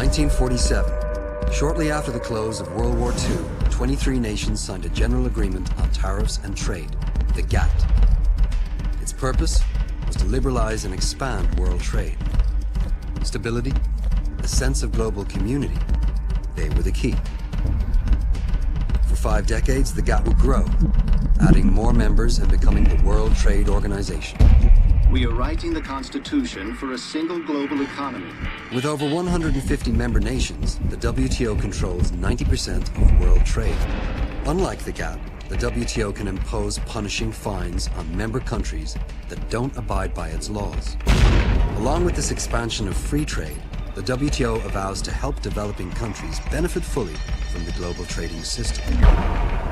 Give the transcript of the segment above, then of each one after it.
1947, shortly after the close of World War II, 23 nations signed a general agreement on tariffs and trade, the GATT. Its purpose was to liberalize and expand world trade. Stability, a sense of global community, they were the key. For 5 decades, the GATT would grow, adding more members and becoming the World Trade Organization. We are writing the Constitution for a single global economy. With over 150 member nations, the WTO controls 90% of world trade. Unlike the GATT, the WTO can impose punishing fines on member countries that don't abide by its laws. Along with this expansion of free trade, the WTO vows to help developing countries benefit fully from the global trading system.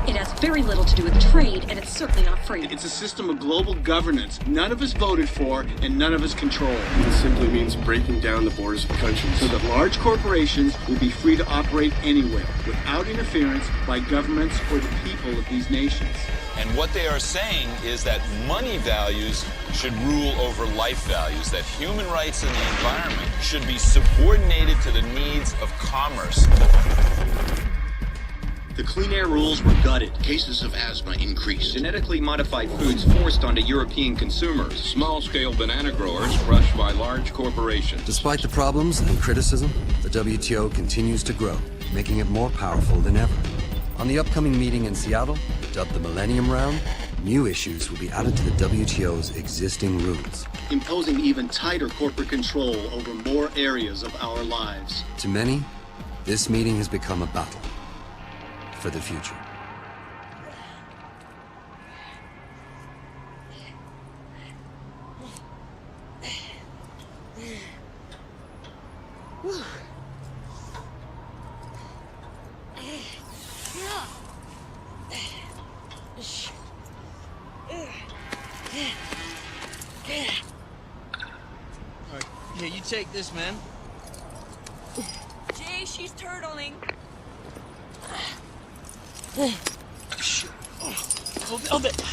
It has very little to do with trade, and it's certainly not free. It's a system of global governance none of us voted for and none of us control. This simply means breaking down the borders of countries. So that large corporations will be free to operate anywhere without interference by governments or the people of these nations. And what they are saying is that money values should rule over life values, that human rights and the environment should be subordinated to the needs of commerce. The clean air rules were gutted. Cases of asthma increased. Genetically modified foods forced onto European consumers. Small-scale banana growers crushed by large corporations. Despite the problems and criticism, the WTO continues to grow, making it more powerful than ever. On the upcoming meeting in Seattle, dubbed the Millennium Round, new issues will be added to the WTO's existing rules. Imposing even tighter corporate control over more areas of our lives. To many, this meeting has become a battle for the future. Here, you take this, man. Jay, she's turtling. Shit. Hold it.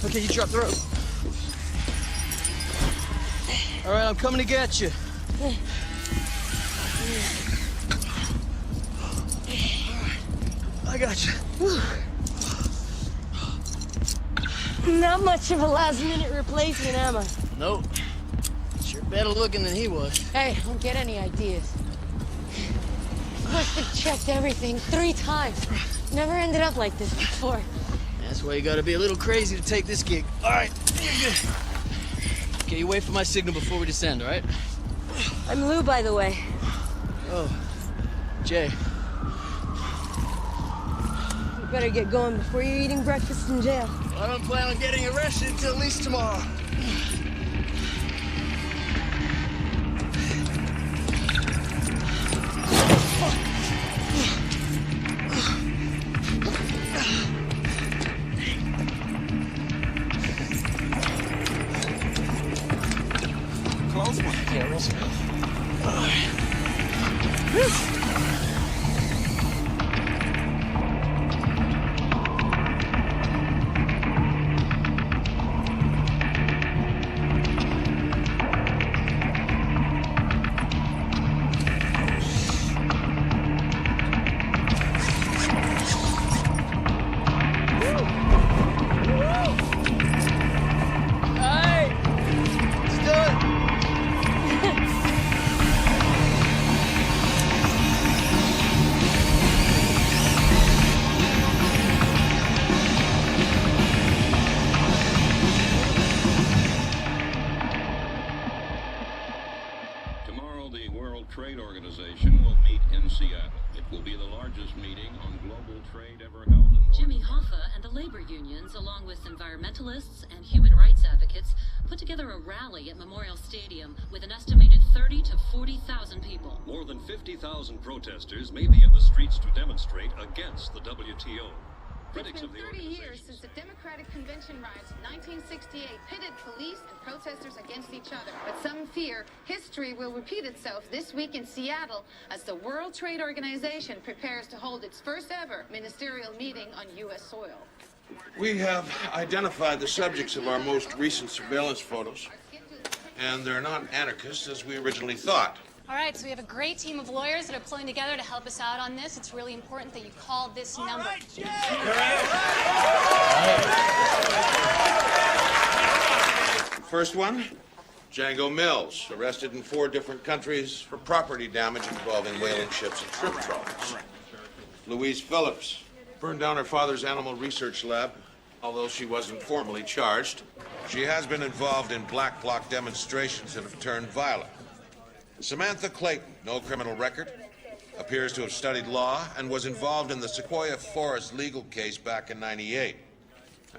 Okay, you drop the rope. All right, I'm coming to get you. I got you. Not much of a last-minute replacement, am I? Nope. Sure better looking than he was. Hey, don't get any ideas. Must have checked everything 3 times. Never ended up like this before. That's why you gotta be a little crazy to take this gig. All right, you're good. Okay, you wait for my signal before we descend, all right? I'm Lou, by the way. Oh, Jay. You better get going before you're eating breakfast in jail. I don't plan on getting arrested until at least tomorrow. Close one. Yeah, we'll see. Tomorrow, the World Trade Organization will meet in Seattle. It will be the largest meeting on global trade ever held in North Jimmy Hoffa and the labor unions, along with environmentalists and human rights advocates, put together a rally at Memorial Stadium with an estimated 30,000 to 40,000 people. More than 50,000 protesters may be in the streets to demonstrate against the WTO. It's been 30 years since the Democratic Convention riots of 1968 pitted police and protesters against each other. But some fear history will repeat itself this week in Seattle as the World Trade Organization prepares to hold its first ever ministerial meeting on U.S. soil. We have identified the subjects of our most recent surveillance photos, and they're not anarchists as we originally thought. All right, so we have a great team of lawyers that are pulling together to help us out on this. It's really important that you call this number. First one, Django Mills, arrested in 4 different countries for property damage involving whaling ships and shrimp trawlers. Louise Phillips burned down her father's animal research lab, although she wasn't formally charged. She has been involved in black bloc demonstrations that have turned violent. Samantha Clayton, no criminal record, appears to have studied law and was involved in the Sequoia Forest legal case back in '98.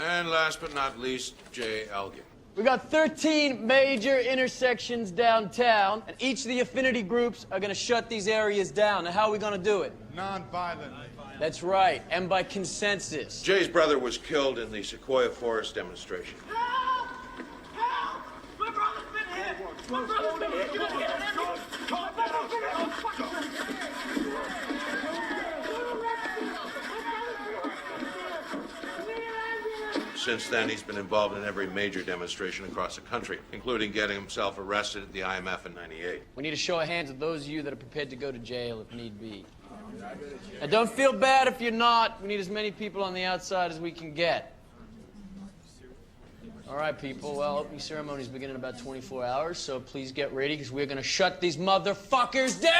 And last but not least, Jay Elgin. We got 13 major intersections downtown, and each of the affinity groups are gonna shut these areas down. Now, how are we gonna do it? Non-violent. That's right, and by consensus. Jay's brother was killed in the Sequoia Forest demonstration. Help! Help! My brother's been hit! My brother's been hit! Since then, he's been involved in every major demonstration across the country, including getting himself arrested at the IMF in '98. We need a show of hands of those of you that are prepared to go to jail if need be. And don't feel bad if you're not. We need as many people on the outside as we can get. All right, people. Well, opening ceremonies begin in about 24 hours, so please get ready, because we're going to shut these motherfuckers down!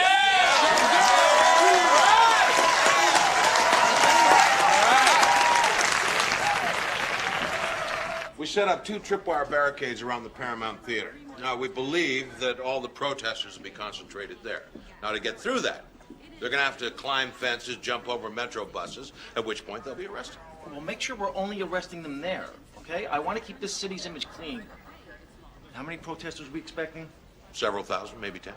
We set up 2 tripwire barricades around the Paramount Theater. Now, we believe that all the protesters will be concentrated there. Now, to get through that, they're going to have to climb fences, jump over metro buses, at which point they'll be arrested. Well, make sure we're only arresting them there, okay? I want to keep this city's image clean. How many protesters are we expecting? Several thousand, maybe 10.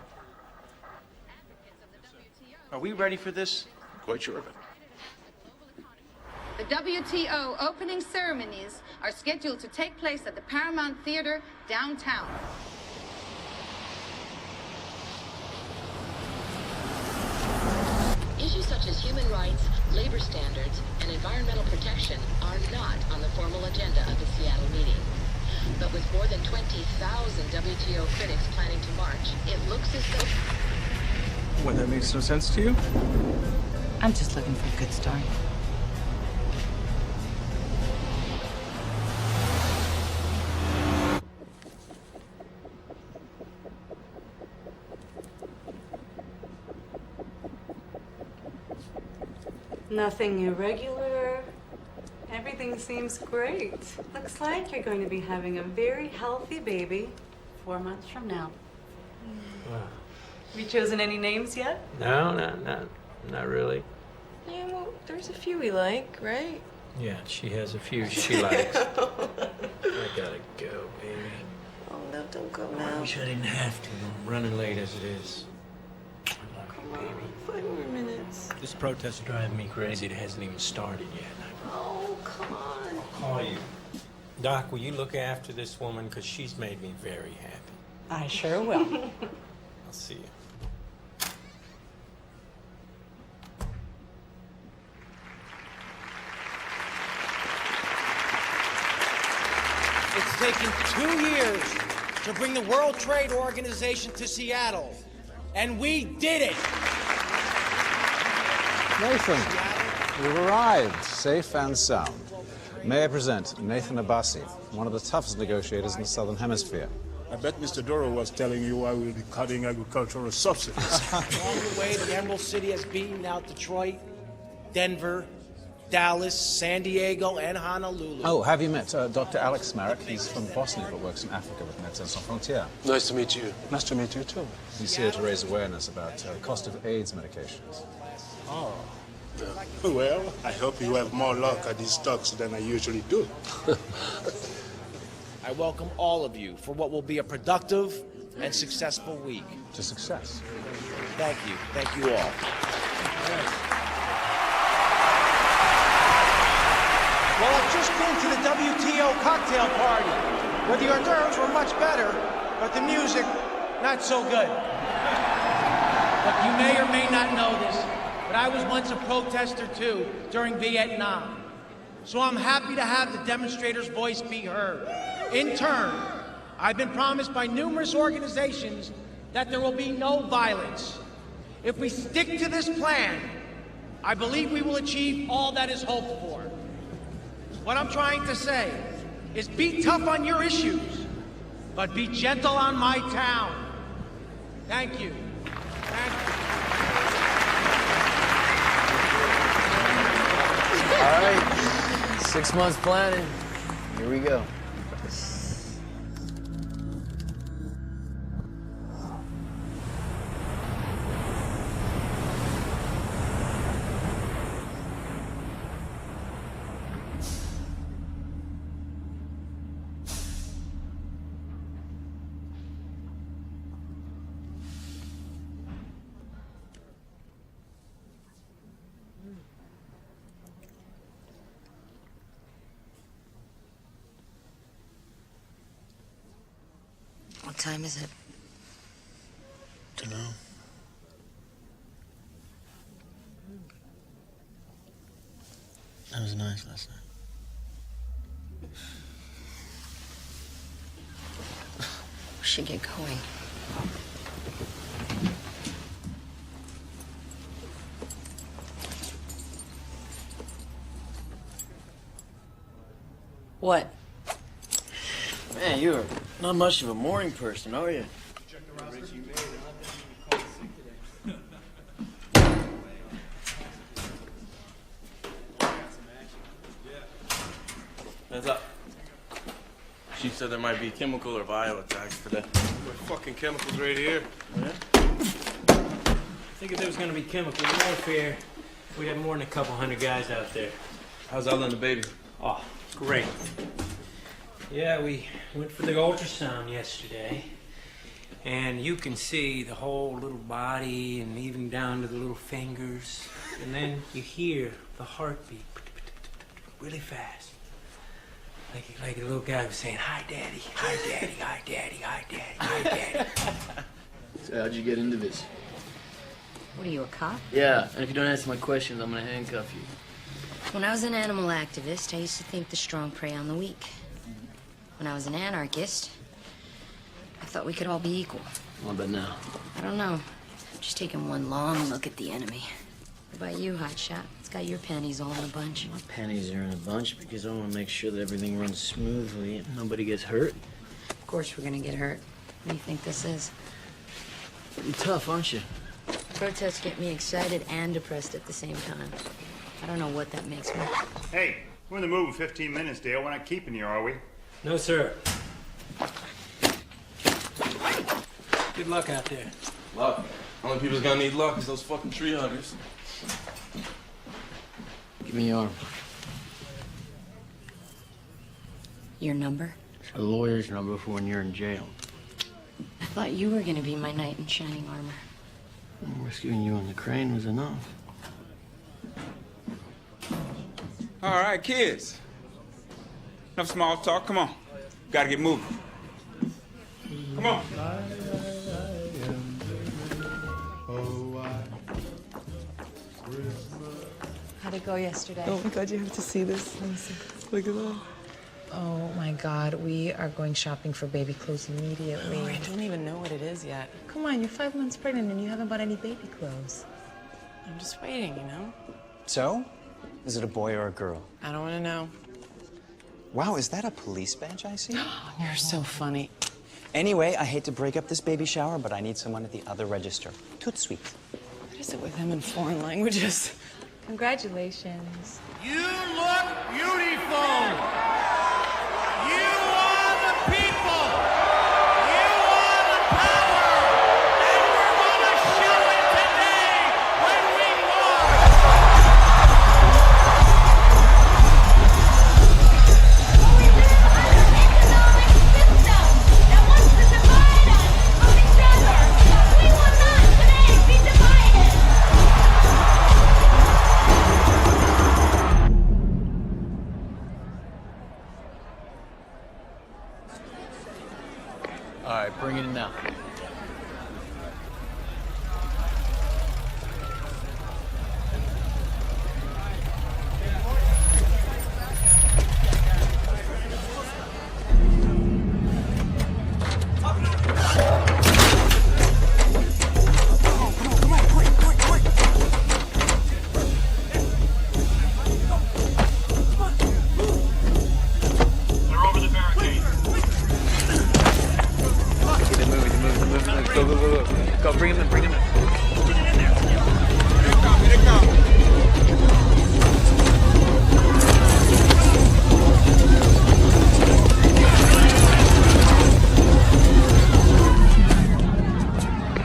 Are we ready for this? Quite sure of it. The WTO opening ceremonies are scheduled to take place at the Paramount Theater downtown. Issues such as human rights, labor standards, and environmental protection are not on the formal agenda of the Seattle meeting. But with more than 20,000 WTO critics planning to march, it looks as though... What, that makes no sense to you? I'm just looking for a good story. Nothing irregular. Everything seems great. Looks like you're going to be having a very healthy baby 4 months from now. Wow. Have you chosen any names yet? No, not really. Yeah, well, there's a few we like, right? Yeah, she has a few she likes. I gotta go, baby. Oh, no, don't go now. I wish I didn't have to. I'm running late as it is. I love you, baby. 5 more minutes. This protest is driving me crazy. It hasn't even started yet. Oh, come on. I'll call you. Doc, will you look after this woman? Because she's made me very happy. I sure will. I'll see you. It's taken 2 years to bring the World Trade Organization to Seattle, and we did it. Nathan, you've arrived, safe and sound. May I present Nathan Abbasi, one of the toughest negotiators in the Southern Hemisphere. I bet Mr. Doro was telling you I will be cutting agricultural subsidies. Along the way, the Emerald City has beaten out Detroit, Denver, Dallas, San Diego, and Honolulu. Oh, have you met Dr. Alex Merrick? He's from Bosnia but works in Africa with Médecins Sans Frontières. Nice to meet you. Nice to meet you, too. He's here to raise awareness about the cost of AIDS medications. Oh. Well, I hope you have more luck at these talks than I usually do. I welcome all of you for what will be a productive and successful week. To success. Thank you. Thank you all. Well, I've just been to the WTO cocktail party, where the hors d'oeuvres were much better, but the music, not so good. Look, you may or may not know this, but I was once a protester, too, during Vietnam. So I'm happy to have the demonstrators' voice be heard. In turn, I've been promised by numerous organizations that there will be no violence. If we stick to this plan, I believe we will achieve all that is hoped for. What I'm trying to say is be tough on your issues, but be gentle on my town. Thank you. Thank you. All right, 6 months planning. Here we go. What time is it? Dunno. That was nice last night. We should get going. What? Man, you're not much of a morning person, are you? Heads up. She said there might be chemical or bio attacks today. Fucking chemicals right here. I think if there was gonna be chemical warfare, we'd have more than a couple hundred guys out there. How's Ella and the baby? Oh, great. Yeah, we went for the ultrasound yesterday, and you can see the whole little body and even down to the little fingers. And then you hear the heartbeat really fast. Like a little guy was saying, "Hi, Daddy, hi, Daddy, hi, Daddy, hi, Daddy, hi, Daddy." So how'd you get into this? What are you, a cop? Yeah, and if you don't answer my questions, I'm gonna handcuff you. When I was an animal activist, I used to think the strong prey on the weak. When I was an anarchist, I thought we could all be equal. What about now? I don't know. I'm just taking one long look at the enemy. What about you, Hotshot? It's got your panties all in a bunch. My panties are in a bunch because I want to make sure that everything runs smoothly and nobody gets hurt. Of course we're gonna get hurt. What do you think this is? You're tough, aren't you? Protests get me excited and depressed at the same time. I don't know what that makes me. Hey, we're in the move in 15 minutes, Dale. We're not keeping you, are we? No, sir. Good luck out there. Luck. Only people's gonna need luck is those fucking tree huggers. Give me your arm. Your number? A lawyer's number for when you're in jail. I thought you were gonna be my knight in shining armor. Rescuing you on the crane was enough. All right, kids. Enough small talk. Come on. Gotta get moving. Come on. How'd it go yesterday? Oh my God, you have to see this. Let me see. Look at that. Oh my God, we are going shopping for baby clothes immediately. Oh, I don't even know what it is yet. Come on, you're 5 months pregnant and you haven't bought any baby clothes. I'm just waiting, you know? So, is it a boy or a girl? I don't want to know. Wow, is that a police badge I see? You're so funny. Anyway, I hate to break up this baby shower, but I need someone at the other register. Toot sweet. What is it with him in foreign languages? Congratulations. You look beautiful! You are the people! You are the power! And we're gonna show it today when we All right, bring it in now. Go, bring him in, bring him in.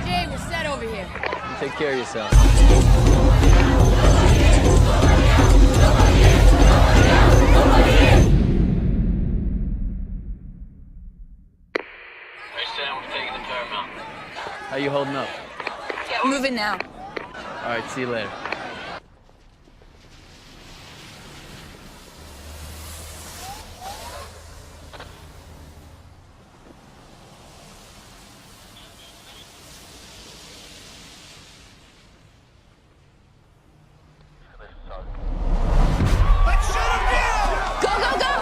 Jay, we're set over here. Take care of yourself. How you holding up? Yeah, moving now. All right, see you later. Go, go, go!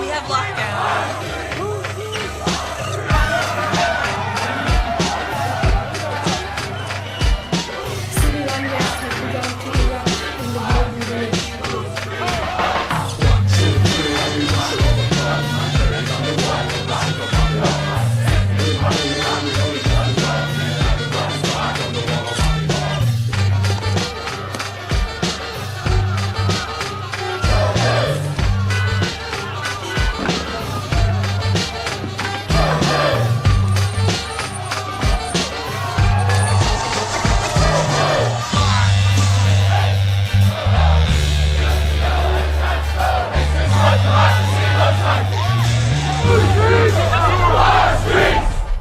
We have lockdown.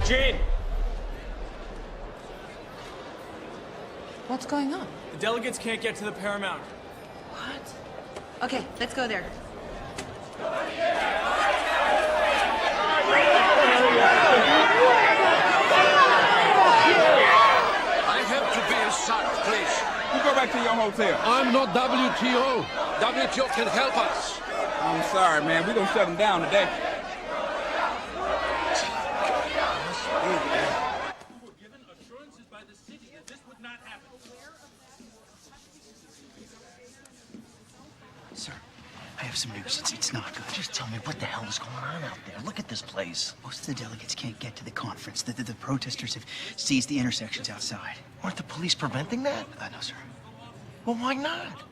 Gene! What's going on? The delegates can't get to the Paramount. Okay, let's go there. I have to be inside, please. You go back to your hotel. I'm not WTO. WTO can help us. I'm sorry, man. We're gonna shut them down today. Sir, I have some news. It's not good. Just tell me what the hell is going on out there. Look at this place. Most of the delegates can't get to the conference. The protesters have seized the intersections outside. Aren't the police preventing that? No, sir. Well, why not?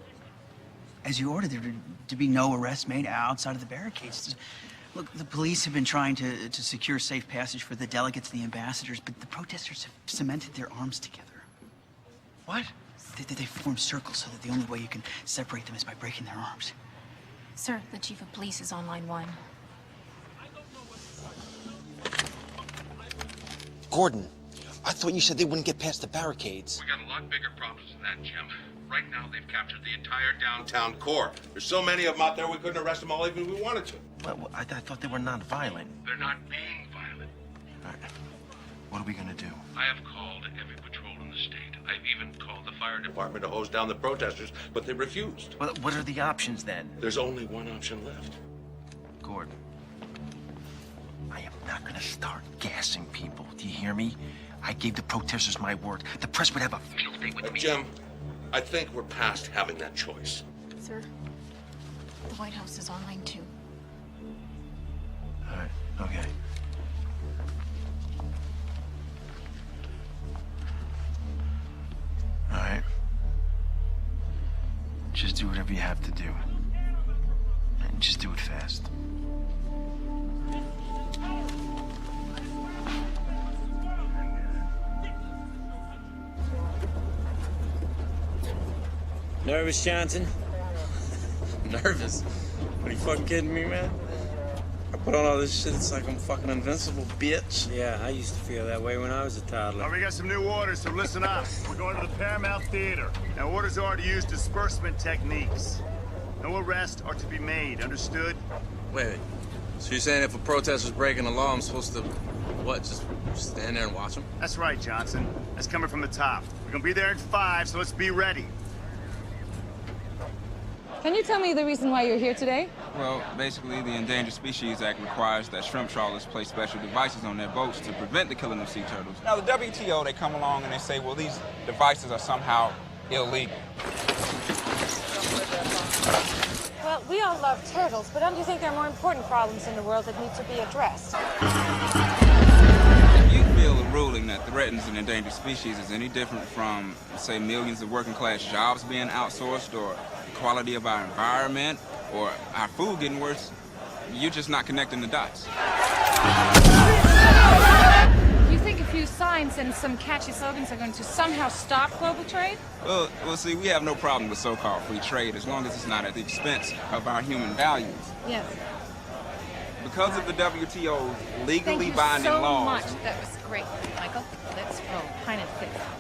As you ordered, there to be no arrests made outside of the barricades. Look, the police have been trying to secure safe passage for the delegates and the ambassadors, but the protesters have cemented their arms together. What? They formed circles so that the only way you can separate them is by breaking their arms. Sir, the chief of police is on line 1. Gordon, I thought you said they wouldn't get past the barricades. We got a lot bigger problems than that, Jim. Right now, they've captured the entire downtown core. There's so many of them out there, we couldn't arrest them all even if we wanted to. Well, I thought they were non-violent. They're not being violent. All right. What are we gonna do? I have called every patrol in the state. I've even called the fire department to hose down the protesters, but they refused. Well, what are the options then? There's only one option left. Gordon, I am not gonna start gassing people. Do you hear me? I gave the protesters my word. The press would have a field day with me. Jim, I think we're past having that choice. Sir, the White House is on line 2. All right, okay. All right. Just do whatever you have to do. And just do it fast. Nervous, Johnson? Nervous? Are you fucking kidding me, man? I put on all this shit, it's like I'm fucking invincible, bitch. Yeah, I used to feel that way when I was a toddler. Now, we got some new orders, so listen up. We're going to the Paramount Theater. Now, orders are to use disbursement techniques. No arrests are to be made, understood? Wait. So you're saying if a protester's breaking the law, I'm supposed to, what, just stand there and watch them? That's right, Johnson. That's coming from the top. We're gonna be there in 5, so let's be ready. Can you tell me the reason why you're here today? Well, basically, the Endangered Species Act requires that shrimp trawlers place special devices on their boats to prevent the killing of sea turtles. Now, the WTO, they come along and they say, well, these devices are somehow illegal. Well, we all love turtles, but don't you think there are more important problems in the world that need to be addressed? If you feel the ruling that threatens an endangered species is any different from, say, millions of working-class jobs being outsourced, or the quality of our environment, or our food getting worse, you're just not connecting the dots. You think a few signs and some catchy slogans are going to somehow stop global trade? Well, see, we have no problem with so-called free trade as long as it's not at the expense of our human values. Yes. Because of the WTO's legally binding laws. Thank you so much. That was great, Michael. Let's roll. Pine and fifth.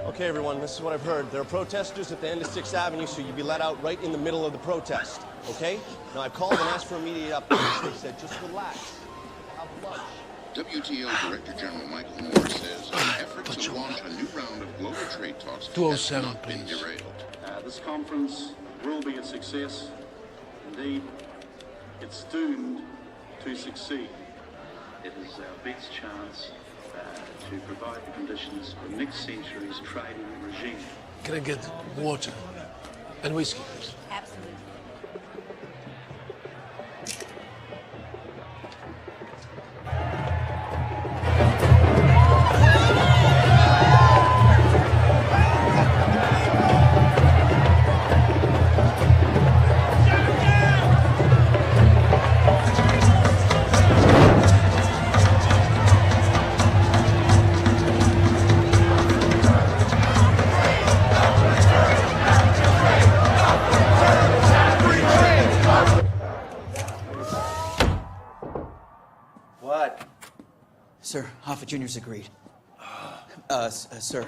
Okay, everyone, this is what I've heard. There are protesters at the end of 6th Avenue, so you'll be let out right in the middle of the protest, okay? Now, I've called and asked for immediate updates. They said, just relax. Have lunch. WTO Director General Michael Moore says efforts to launch a new round of global trade talks has not been derailed. This conference will be a success. Indeed, it's doomed to succeed. It is our best chance to provide the conditions for next century's trading regime. Can I get water and whiskey, please? Absolutely. Sir, Hoffa Jr.'s agreed. Sir.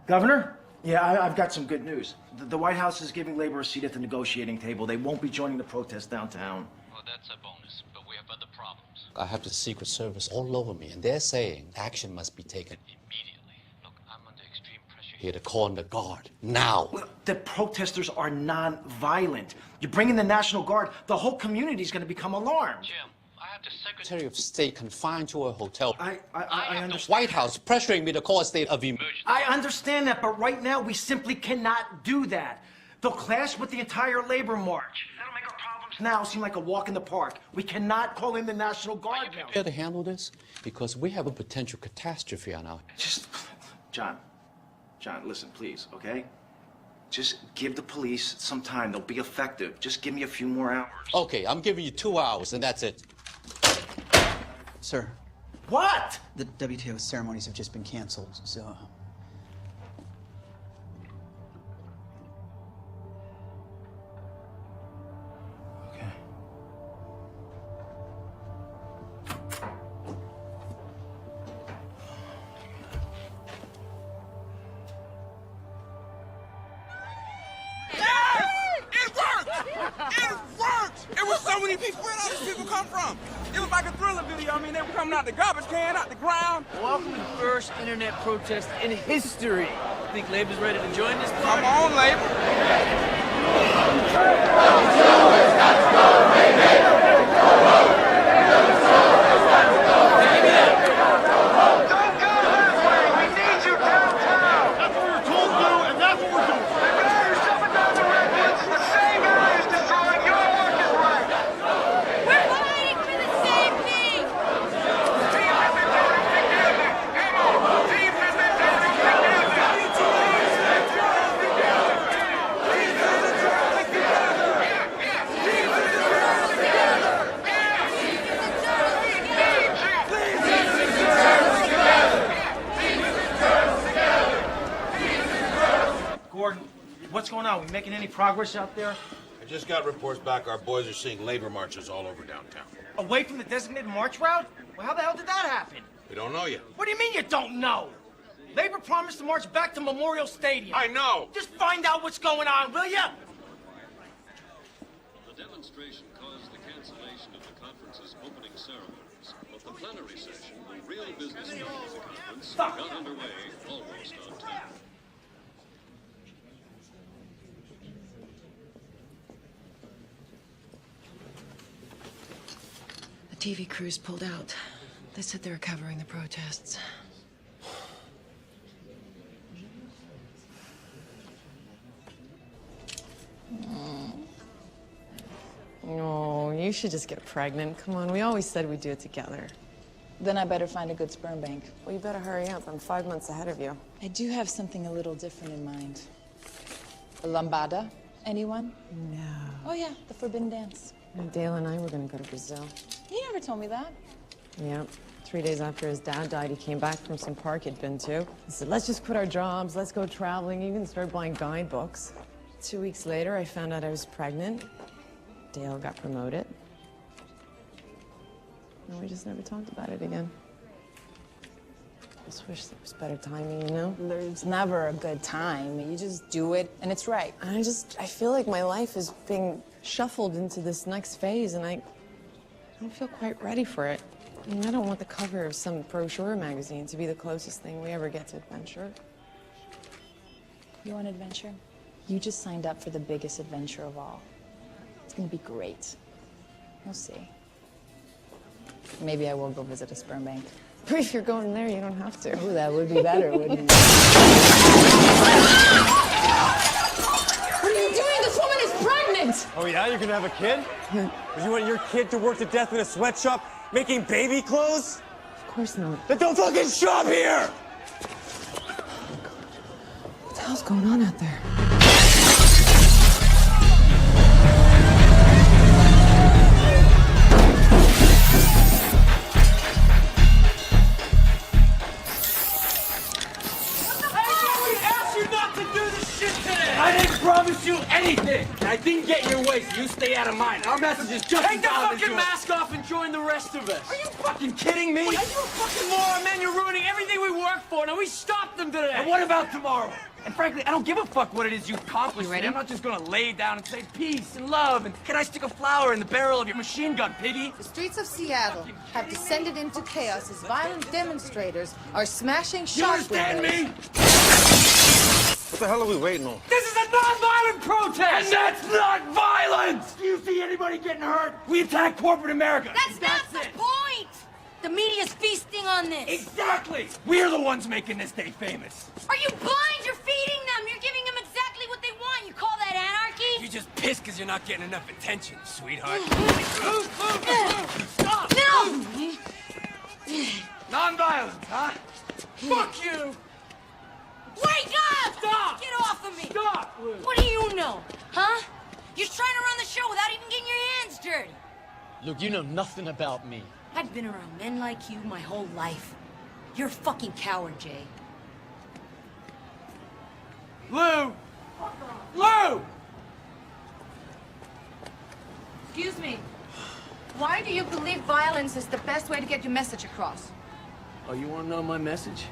Governor? Yeah, I've got some good news. The White House is giving labor a seat at the negotiating table. They won't be joining the protest downtown. Well, that's a bonus, but we have other problems. I have the Secret Service all over me, and they're saying action must be taken Immediately. Look, I'm under extreme pressure here to call in the Guard. Now! Well, the protesters are non-violent. You bring in the National Guard, the whole community's going to become alarmed. Jim, I have the Secretary of State confined to a hotel. I understand. The White House pressuring me to call a state of emergency. I understand that, but right now we simply cannot do that. They'll clash with the entire labor march. That'll make our problems now seem like a walk in the park. We cannot call in the National Guard now. Prepare to handle this? Because we have a potential catastrophe on our hands. John, listen, please, okay? Just give the police some time. They'll be effective. Just give me a few more hours. Okay, I'm giving you 2 hours, and that's it. Sir. What? The WTO ceremonies have just been canceled, so... It was so many people. Where did all these people come from? It was like a Thriller video. I mean, they were coming out the garbage can, out the ground. Welcome to the first internet protest in history. Think Labor's ready to join this Come party? on, Labor. we making any progress out there? I just got reports back. Our boys are seeing labor marches all over downtown. Away from the designated march route? Well, how the hell did that happen? We don't know yet. What do you mean you don't know? Labor promised to march back to Memorial Stadium. I know. Just find out what's going on, will ya? The demonstration caused the cancellation of the conference's opening ceremonies, but the plenary session, the real business meeting of the conference, got underway almost on time. The TV crews pulled out. They said they were covering the protests. Oh, you should just get pregnant. Come on, we always said we'd do it together. Then I better find a good sperm bank. Well, you better hurry up. I'm 5 months ahead of you. I do have something a little different in mind. A lambada? Anyone? No. Oh yeah, the forbidden dance. Dale and I were gonna go to Brazil. You never told me that. Yep. 3 days after his dad died, he came back from some park he'd been to. He said, let's just quit our jobs, let's go traveling, even start buying guidebooks. 2 weeks later, I found out I was pregnant. Dale got promoted. And we just never talked about it again. I just wish there was better timing, you know? There's never a good time. You just do it, and it's right. I feel like my life is being shuffled into this next phase, and I don't feel quite ready for it. I mean, I don't want the cover of some brochure magazine to be the closest thing we ever get to adventure. You want adventure? You just signed up for the biggest adventure of all. It's gonna be great. We'll see. Maybe I will go visit a sperm bank. If you're going there, you don't have to. Ooh, that would be better, wouldn't it? What are you doing? This woman is pregnant! Oh yeah, you're gonna have a kid? Or you want your kid to work to death in a sweatshop making baby clothes? Of course not. Then don't fucking shop here! What the hell's going on out there? I didn't promise you anything! I didn't get in your way, so you stay out of mine. Our message is just Take the fucking mask off and join the rest of us. Are you fucking kidding me? Are you a fucking moron, man? You're ruining everything we work for. Now, we stopped them today. And what about tomorrow? And frankly, I don't give a fuck what it is you accomplished. You ready? I'm not just gonna lay down and say peace and love and can I stick a flower in the barrel of your machine gun, piggy? The streets of Seattle have descended into chaos as violent demonstrators are smashing You shop understand windows. me? What the hell are we waiting on? This is a non-violent protest! And that's not violence! Do you see anybody getting hurt? We attack corporate America. That's not the point! The media's feasting on this. Exactly! We're the ones making this day famous. Are you blind? You're feeding them. You're giving them exactly what they want. You call that anarchy? You're just pissed because you're not getting enough attention, sweetheart. Stop! No! Non-violence, huh? Fuck you! Wake up! Stop! Get off of me! Stop! What do you know? Huh? You're trying to run the show without even getting your hands dirty. Luke, you know nothing about me. I've been around men like you my whole life. You're a fucking coward, Jay. Lou! Lou! Excuse me. Why do you believe violence is the best way to get your message across? Oh, you want to know my message?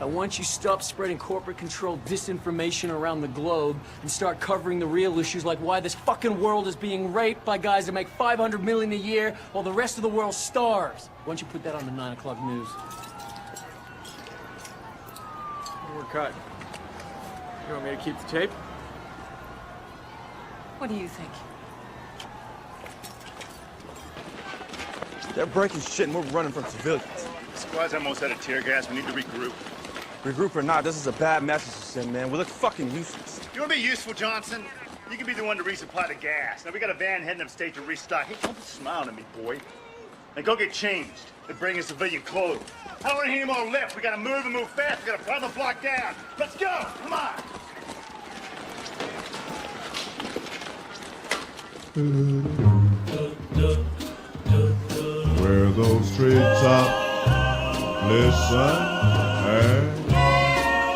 I want you to stop spreading corporate-controlled disinformation around the globe and start covering the real issues like why this fucking world is being raped by guys that make $500 million a year while the rest of the world starves. Why don't you put that on the 9 o'clock news? We're cut. You want me to keep the tape? What do you think? They're breaking shit and we're running from civilians. Squad's almost out of tear gas. We need to regroup. Regroup or not, this is a bad message to send, man. We look fucking useless. You want to be useful, Johnson? You can be the one to resupply the gas. Now, we got a van heading upstate to restock. Hey, don't be smiling at me, boy. Now, go get changed and bring us civilian clothes. I don't want to hear any more lip. We got to move and move fast. We got to pry the block down. Let's go. Come on. Where those treetops listen and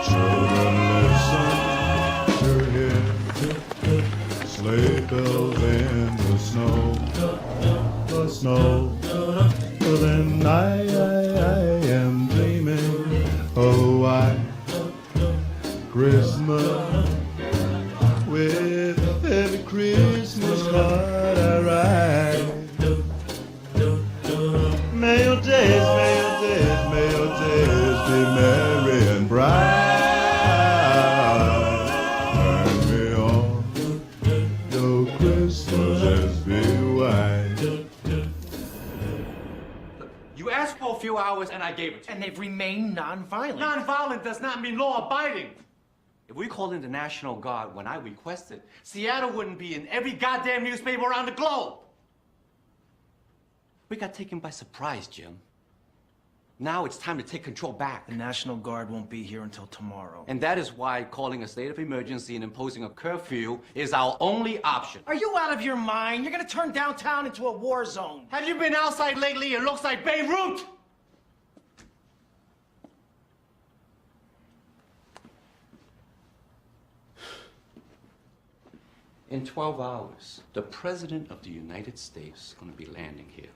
children listen to hear spills in the snow. The snow. Then I am dreaming of a white Christmas. With every Christmas card I write. May your days be merry and bright. And may all your Christmases be white. You asked for a few hours and I gave it to you. And they've remained non-violent. Non-violent does not mean law-abiding. If we called in the National Guard when I requested, Seattle wouldn't be in every goddamn newspaper around the globe. We got taken by surprise, Jim. Now it's time to take control back. The National Guard won't be here until tomorrow. And that is why calling a state of emergency and imposing a curfew is our only option. Are you out of your mind? You're gonna turn downtown into a war zone. Have you been outside lately? It looks like Beirut! In 12 hours, the President of the United States is going to be landing here.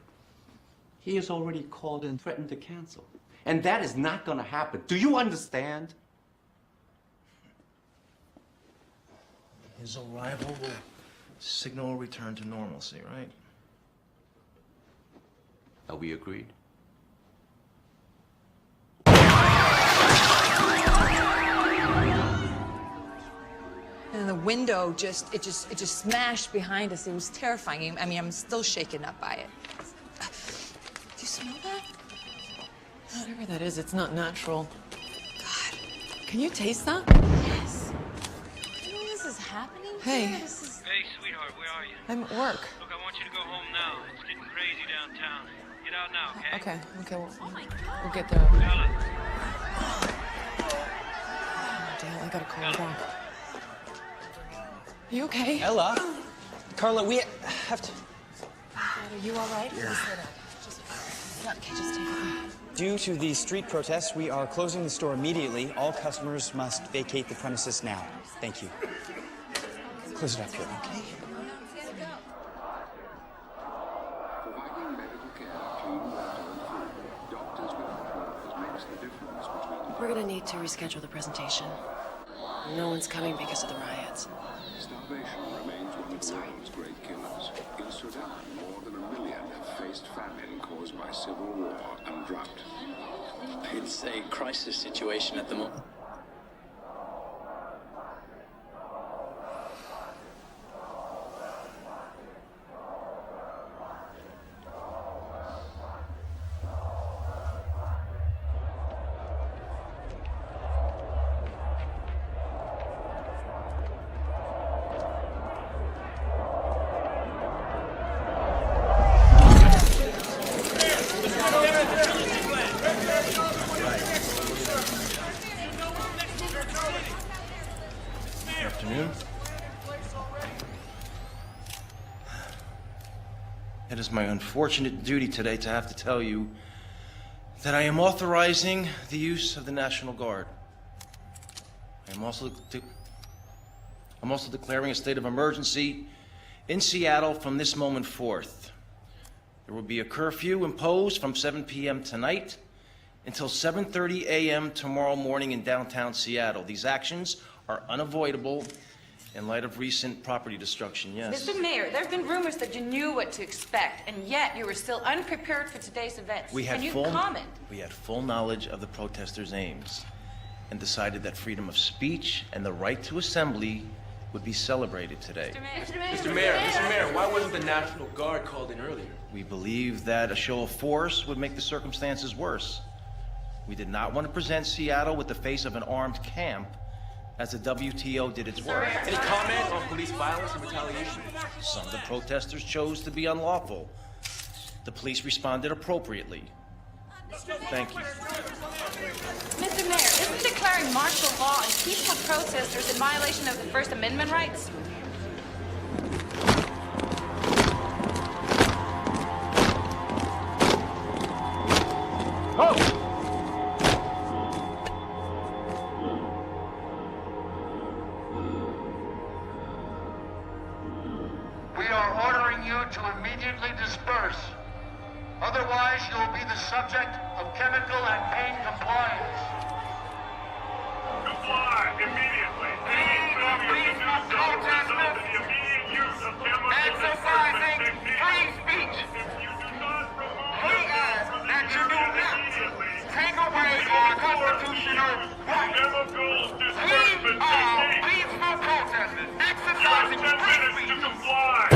He has already called and threatened to cancel. And that is not going to happen. Do you understand? His arrival will signal a return to normalcy, right? Are we agreed? And the window just smashed behind us. It was terrifying. I mean, I'm still shaken up by it. Do you smell that? Whatever that is, it's not natural. God. Can you taste that? Yes. You know this is happening? Hey. Here? This is... Hey, sweetheart, where are you? I'm at work. Look, I want you to go home now. It's getting crazy downtown. Get out now, okay? Okay, we'll get there. Ella. Damn, I gotta call her back. Are you okay? Ella? Carla, we have to... Dad, are you all right? Yeah. Okay, just take it. Due to the street protests, we are closing the store immediately. All customers must vacate the premises now. Thank you. Close it up here, okay? We're gonna need to reschedule the presentation. No one's coming because of the riots. Starvation remains one of the world's great killers. In Sudan, more than 1 million have faced famine caused by civil war and drought. It's a crisis situation at the moment. It is my unfortunate duty today to have to tell you that I am authorizing the use of the National Guard. I'm also declaring a state of emergency in Seattle from this moment forth. There will be a curfew imposed from 7 p.m. tonight until 7:30 a.m. tomorrow morning in downtown Seattle. These actions are unavoidable in light of recent property destruction, yes. Mr. Mayor, there have been rumors that you knew what to expect, and yet you were still unprepared for today's events. Can you comment? We had full knowledge of the protesters' aims and decided that freedom of speech and the right to assembly would be celebrated today. Mr. Mayor, why wasn't the National Guard called in earlier? We believed that a show of force would make the circumstances worse. We did not want to present Seattle with the face of an armed camp as the WTO did its work. Any comment on police violence and retaliation? Some of the protesters chose to be unlawful. The police responded appropriately. Thank you. Mr. Mayor, isn't declaring martial law and peaceful protesters in violation of the First Amendment rights? you to immediately disperse. Otherwise, you'll be the subject of chemical and pain compliance. Comply immediately. Any failure to do so will result in the immediate use of chemical Exercising free speech. We ask that you do not take away our constitutional rights. We are peaceful protesters exercising free speech. To comply.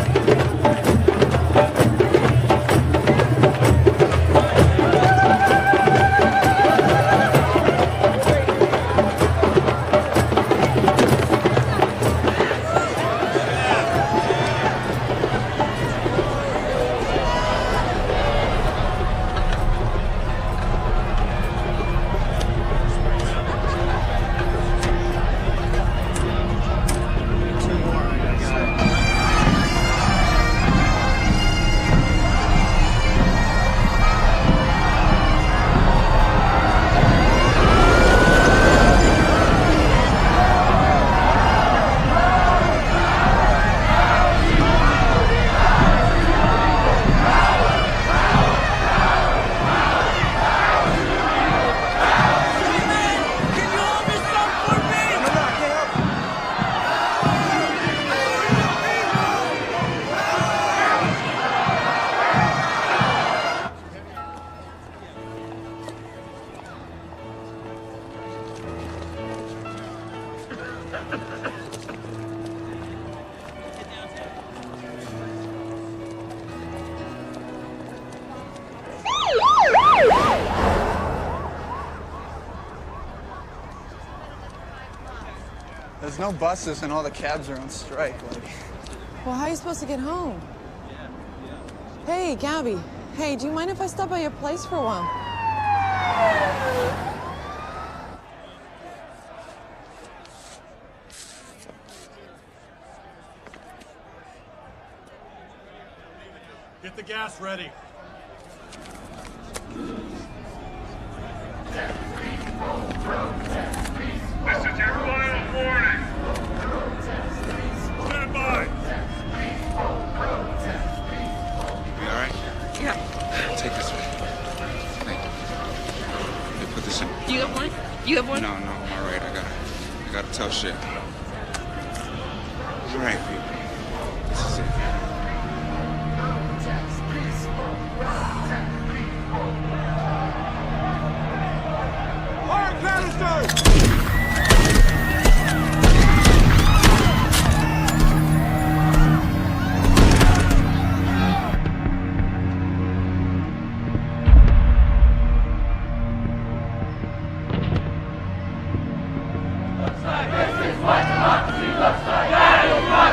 There's no buses and all the cabs are on strike. Well, how are you supposed to get home? Hey, Gabby. Hey, do you mind if I stop by your place for a while? Get the gas ready. This is your final warning. Stand by. You all right? Yeah. Take this one. Thank you. Hey, put this in. You have one? You have one? No, I'm all right. I got a tough shit. All right, people. This is it. Fire canisters! This is what democracy looks like! That is not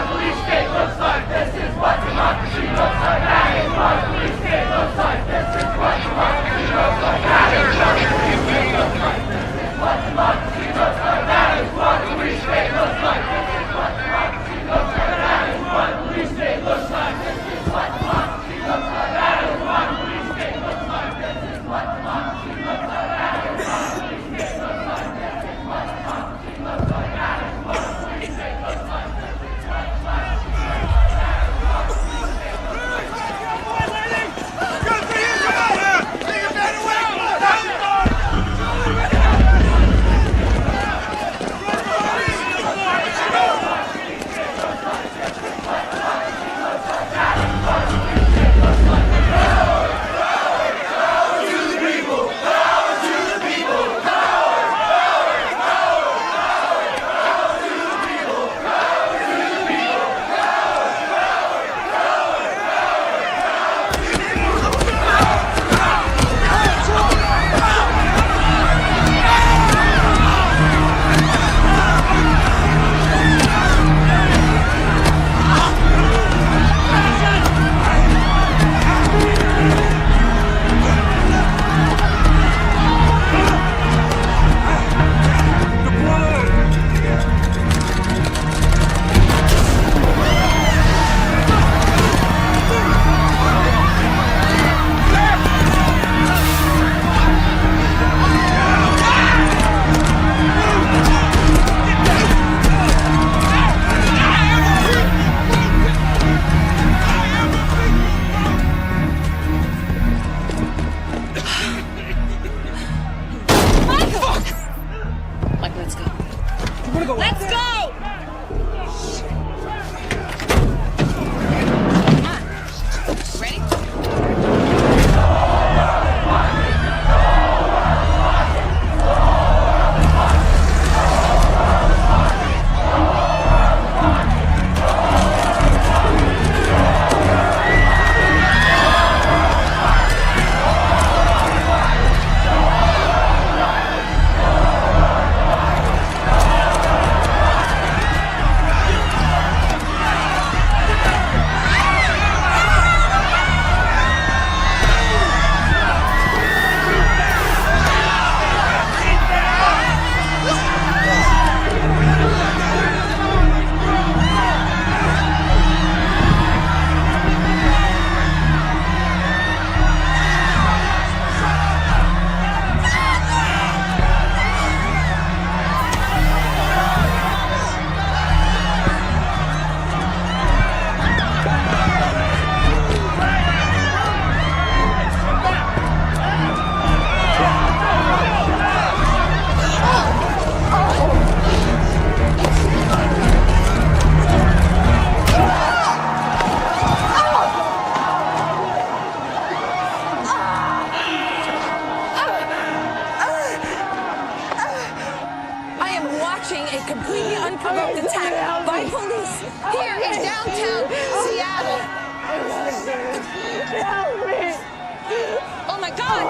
my God!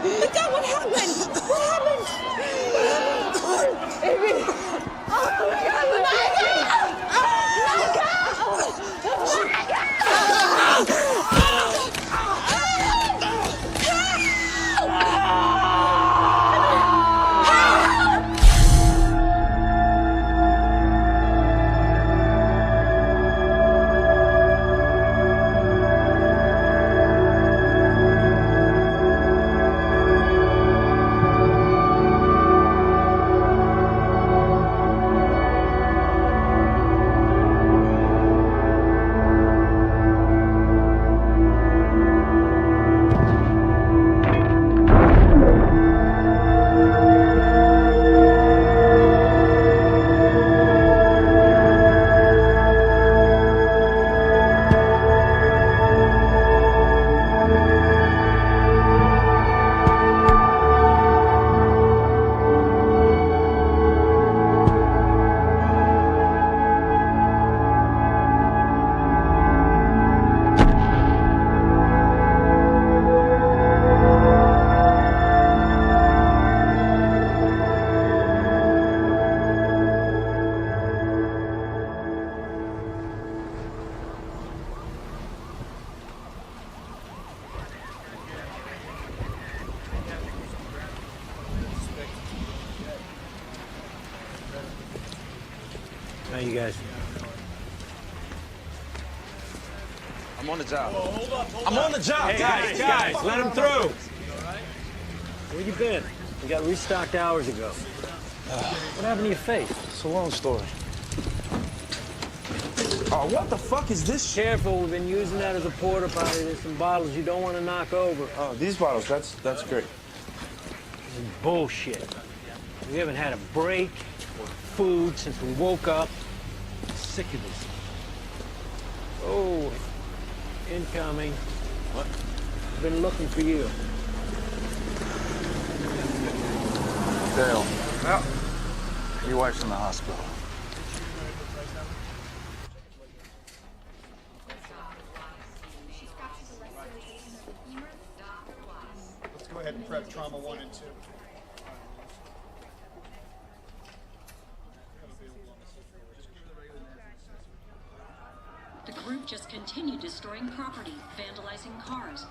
But Dad, what happened? What happened? Amy! Oh my God! How you guys? I'm on the job. Hold up, I'm on the job, hey, guys. let him through. Where you been? We got restocked hours ago. What happened to your face? It's a long story. Oh, what the fuck is this? Careful, we've been using that as a porta potty. There's some bottles you don't want to knock over. Oh, these bottles, that's great. This is bullshit. We haven't had a break or food since we woke up. I'm sick of this. Oh, incoming. What? I've been looking for you. Dale. Well, your wife's in the hospital. Let's go ahead and prep trauma 1 and 2. The group just continued destroying property, vandalizing cars,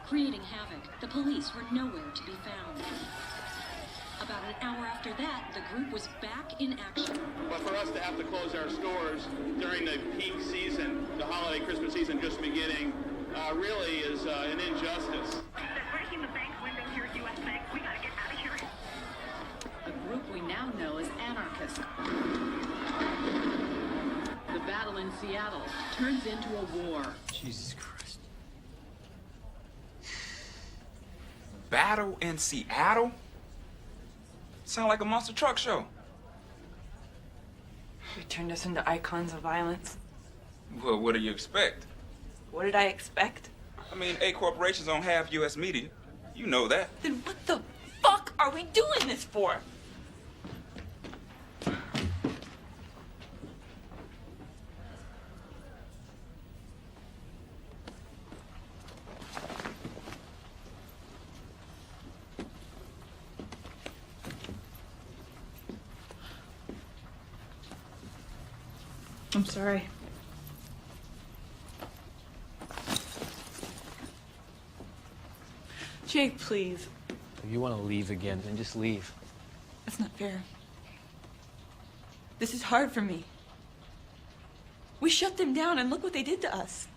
creating havoc. The police were nowhere to be found. About an hour after that, the group was back in action. But for us to have to close our stores during the peak season, the holiday Christmas season just beginning, really is an injustice. Breaking the bank window here at U.S. Bank. We gotta get out of here. A group we now know as anarchists. The battle in Seattle turns into a war. Jesus Christ. Battle in Seattle? Sound like a monster truck show. You turned us into icons of violence. Well, what do you expect? What did I expect? I mean, A corporations own half U.S. media. You know that. Then what the fuck are we doing this for? I'm sorry. Jake, please. If you want to leave again, then just leave. That's not fair. This is hard for me. We shut them down and look what they did to us.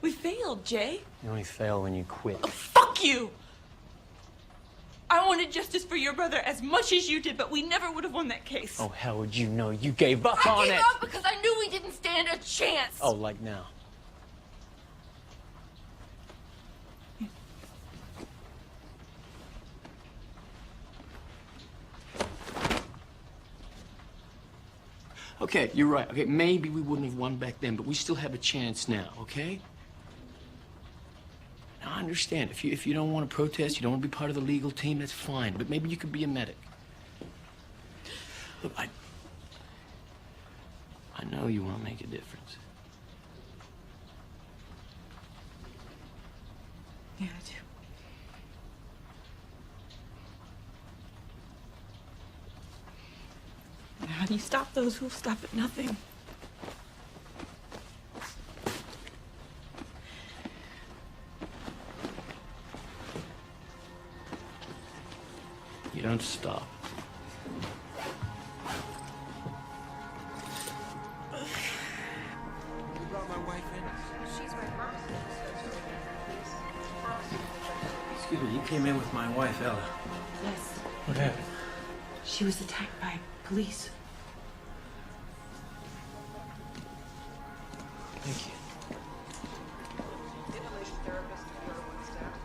We failed, Jay. You only fail when you quit. Oh, fuck you! I wanted justice for your brother as much as you did, but we never would have won that case. Oh, how would you know? You gave up on I gave it. up because I knew we didn't stand a chance. Oh, like now. Okay, you're right. Okay, maybe we wouldn't have won back then, but we still have a chance now, okay? Now, I understand. If you don't want to protest, you don't want to be part of the legal team, that's fine. But maybe you could be a medic. Look, I know you want to make a difference. Yeah, I do. And how do you stop those who'll stop at nothing? You don't stop. You brought my wife in? She's right, Mom. Excuse me, you came in with my wife, Ella. Yes. What happened? She was attacked by police. Thank you. Inhalation therapist, PR1 staff.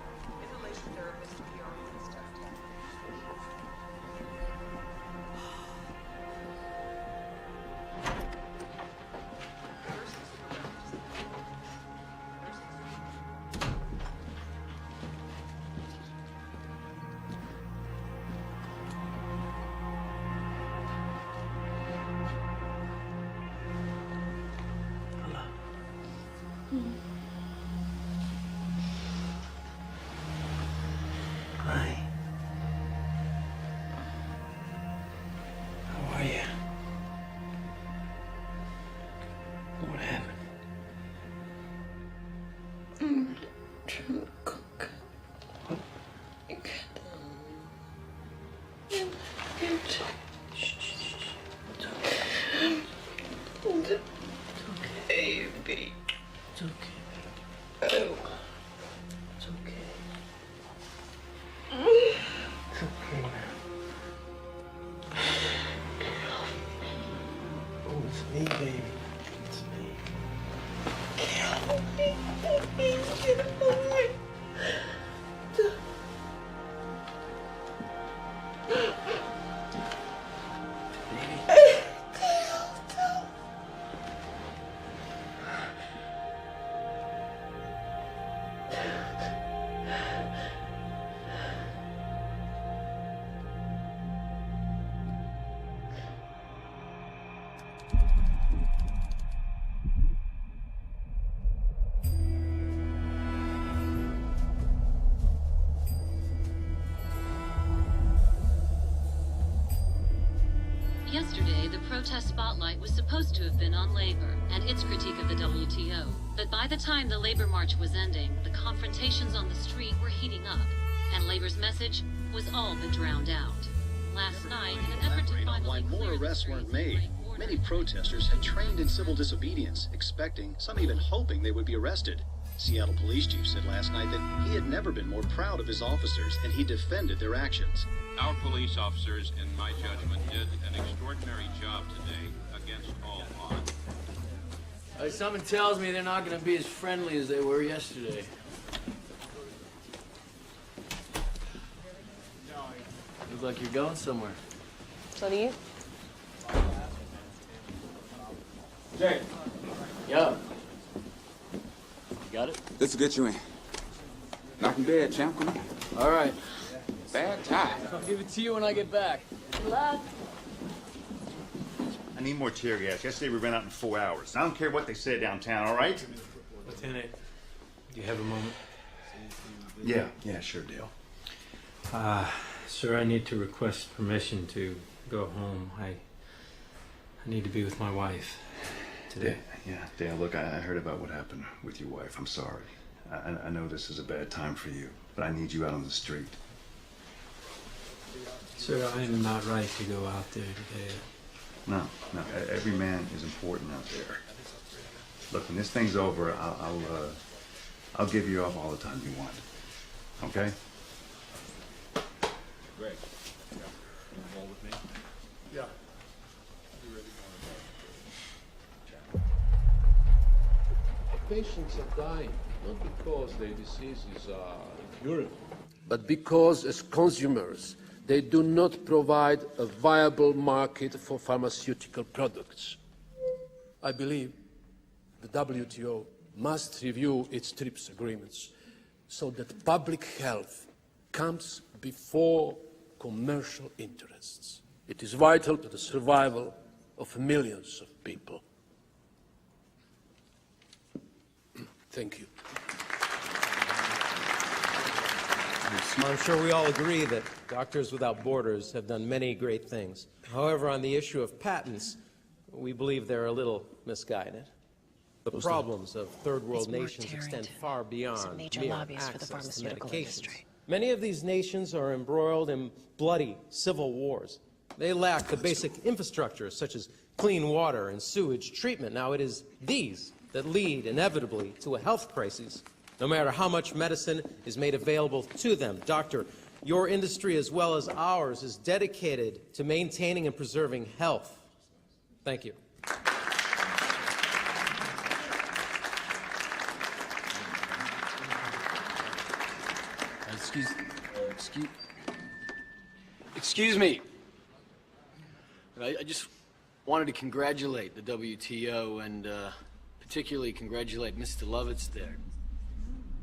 Inhalation therapist, PR1 staff. Hi. How are you? What happened? I'm trying to cook. You can't. I'm scared. Shh. It's okay. It's okay, baby. It's okay. Oh. It's okay. It's okay now. Oh, it's me, baby. It's me. Help me. Help me. Yesterday, the protest spotlight was supposed to have been on labor and its critique of the WTO. But by the time the labor march was ending, the confrontations on the street were heating up, and labor's message was all but drowned out. Last night, in an effort to finally why more arrests weren't made. Many protesters had trained in civil disobedience, expecting, some even hoping they would be arrested. Seattle Police Chief said last night that he had never been more proud of his officers, and he defended their actions. Our police officers, in my judgment, did an extraordinary job today against all odds. Something tells me they're not going to be as friendly as they were yesterday. Looks like you're going somewhere. So do you? Jay. Yo. You got it? This will get you in. Knock in bed, champ. Come on. All right. Bad tie. I'll give it to you when I get back. Good luck. I need more tear gas. Yesterday we ran out in 4 hours. I don't care what they say downtown, all right? Lieutenant, do you have a moment? Yeah, sure, Dale. Sir, I need to request permission to go home. I need to be with my wife today. Yeah, Dale, look, I heard about what happened with your wife. I'm sorry. I know this is a bad time for you, but I need you out on the street. Sir, I am not right to go out there today. No, every man is important out there. Look, when this thing's over, I'll give you up all the time you want. Okay? Greg, you roll with me? Yeah. Patients are dying, not because their diseases are incurable, but because as consumers, they do not provide a viable market for pharmaceutical products. I believe the WTO must review its TRIPS agreements so that public health comes before commercial interests. It is vital to the survival of millions of people. Thank you. I'm sure we all agree that Doctors Without Borders have done many great things. However, on the issue of patents, we believe they're a little misguided. The problems of third world nations extend far beyond mere access to medications. Many of these nations are embroiled in bloody civil wars. They lack the basic infrastructure such as clean water and sewage treatment. Now, it is these that lead inevitably to a health crisis, no matter how much medicine is made available to them. Doctor, your industry as well as ours is dedicated to maintaining and preserving health. Thank you. Excuse me. I just wanted to congratulate the WTO and particularly congratulate Mr. Lovitz there.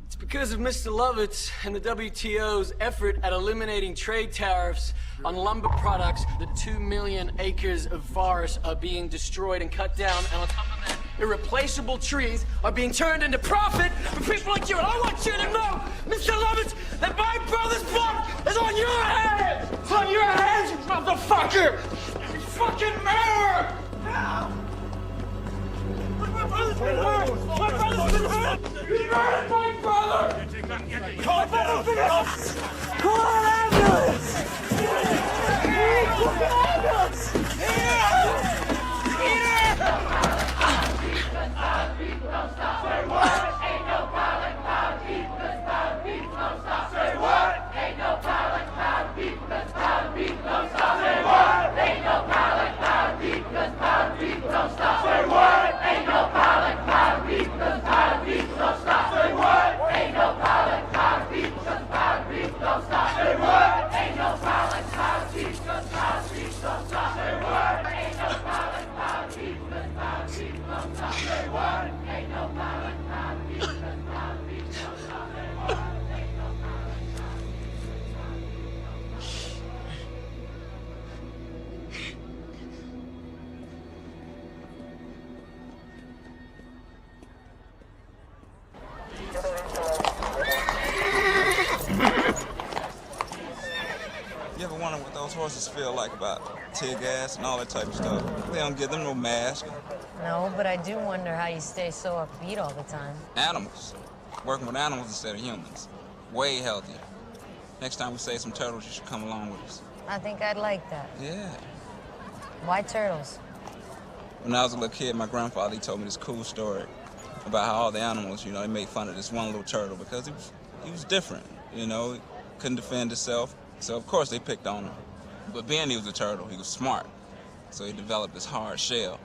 It's because of Mr. Lovitz and the WTO's effort at eliminating trade tariffs on lumber products that 2 million acres of forest are being destroyed and cut down, and on top of that, irreplaceable trees are being turned into profit for people like you. And I want you to know, Mr. Lovitz, that my brother's blood is on your hands! It's on your hands, you motherfucker! You fucking murderer! My brother's been hurt! My brother's been hurt! You murdered my brother! Call an ambulance! Call an ambulance! Call an ambulance! People don't stop. Say what? Ain't no power like power. People that's power. People don't stop. Say what? Ain't no power like power. People that's power. People don't stop. Say what? Ain't no power like power. People that's power. People don't stop. Say what? Ain't no power like power. People that's power. People don't stop. Say what? Ain't no power like power. People that's power. People don't stop. Say what? Ain't no power like power. People that's power. People don't stop. Say what? Ain't no power like power. People that's power. People don't stop. Say what? Ain't no power like power. People that's power. People don't stop. Say what? Ain't no power like power. You ever wonder what those horses feel like about tear gas and all that type of stuff? They don't give them no mask. No, but I do wonder how you stay so upbeat all the time. Animals. Working with animals instead of humans. Way healthier. Next time we save some turtles, you should come along with us. I think I'd like that. Yeah. Why turtles? When I was a little kid, my grandfather, he told me this cool story about how all the animals, you know, they made fun of this one little turtle because he was different, you know, he couldn't defend himself. So, of course, they picked on him. But being he was a turtle, he was smart. So he developed this hard shell.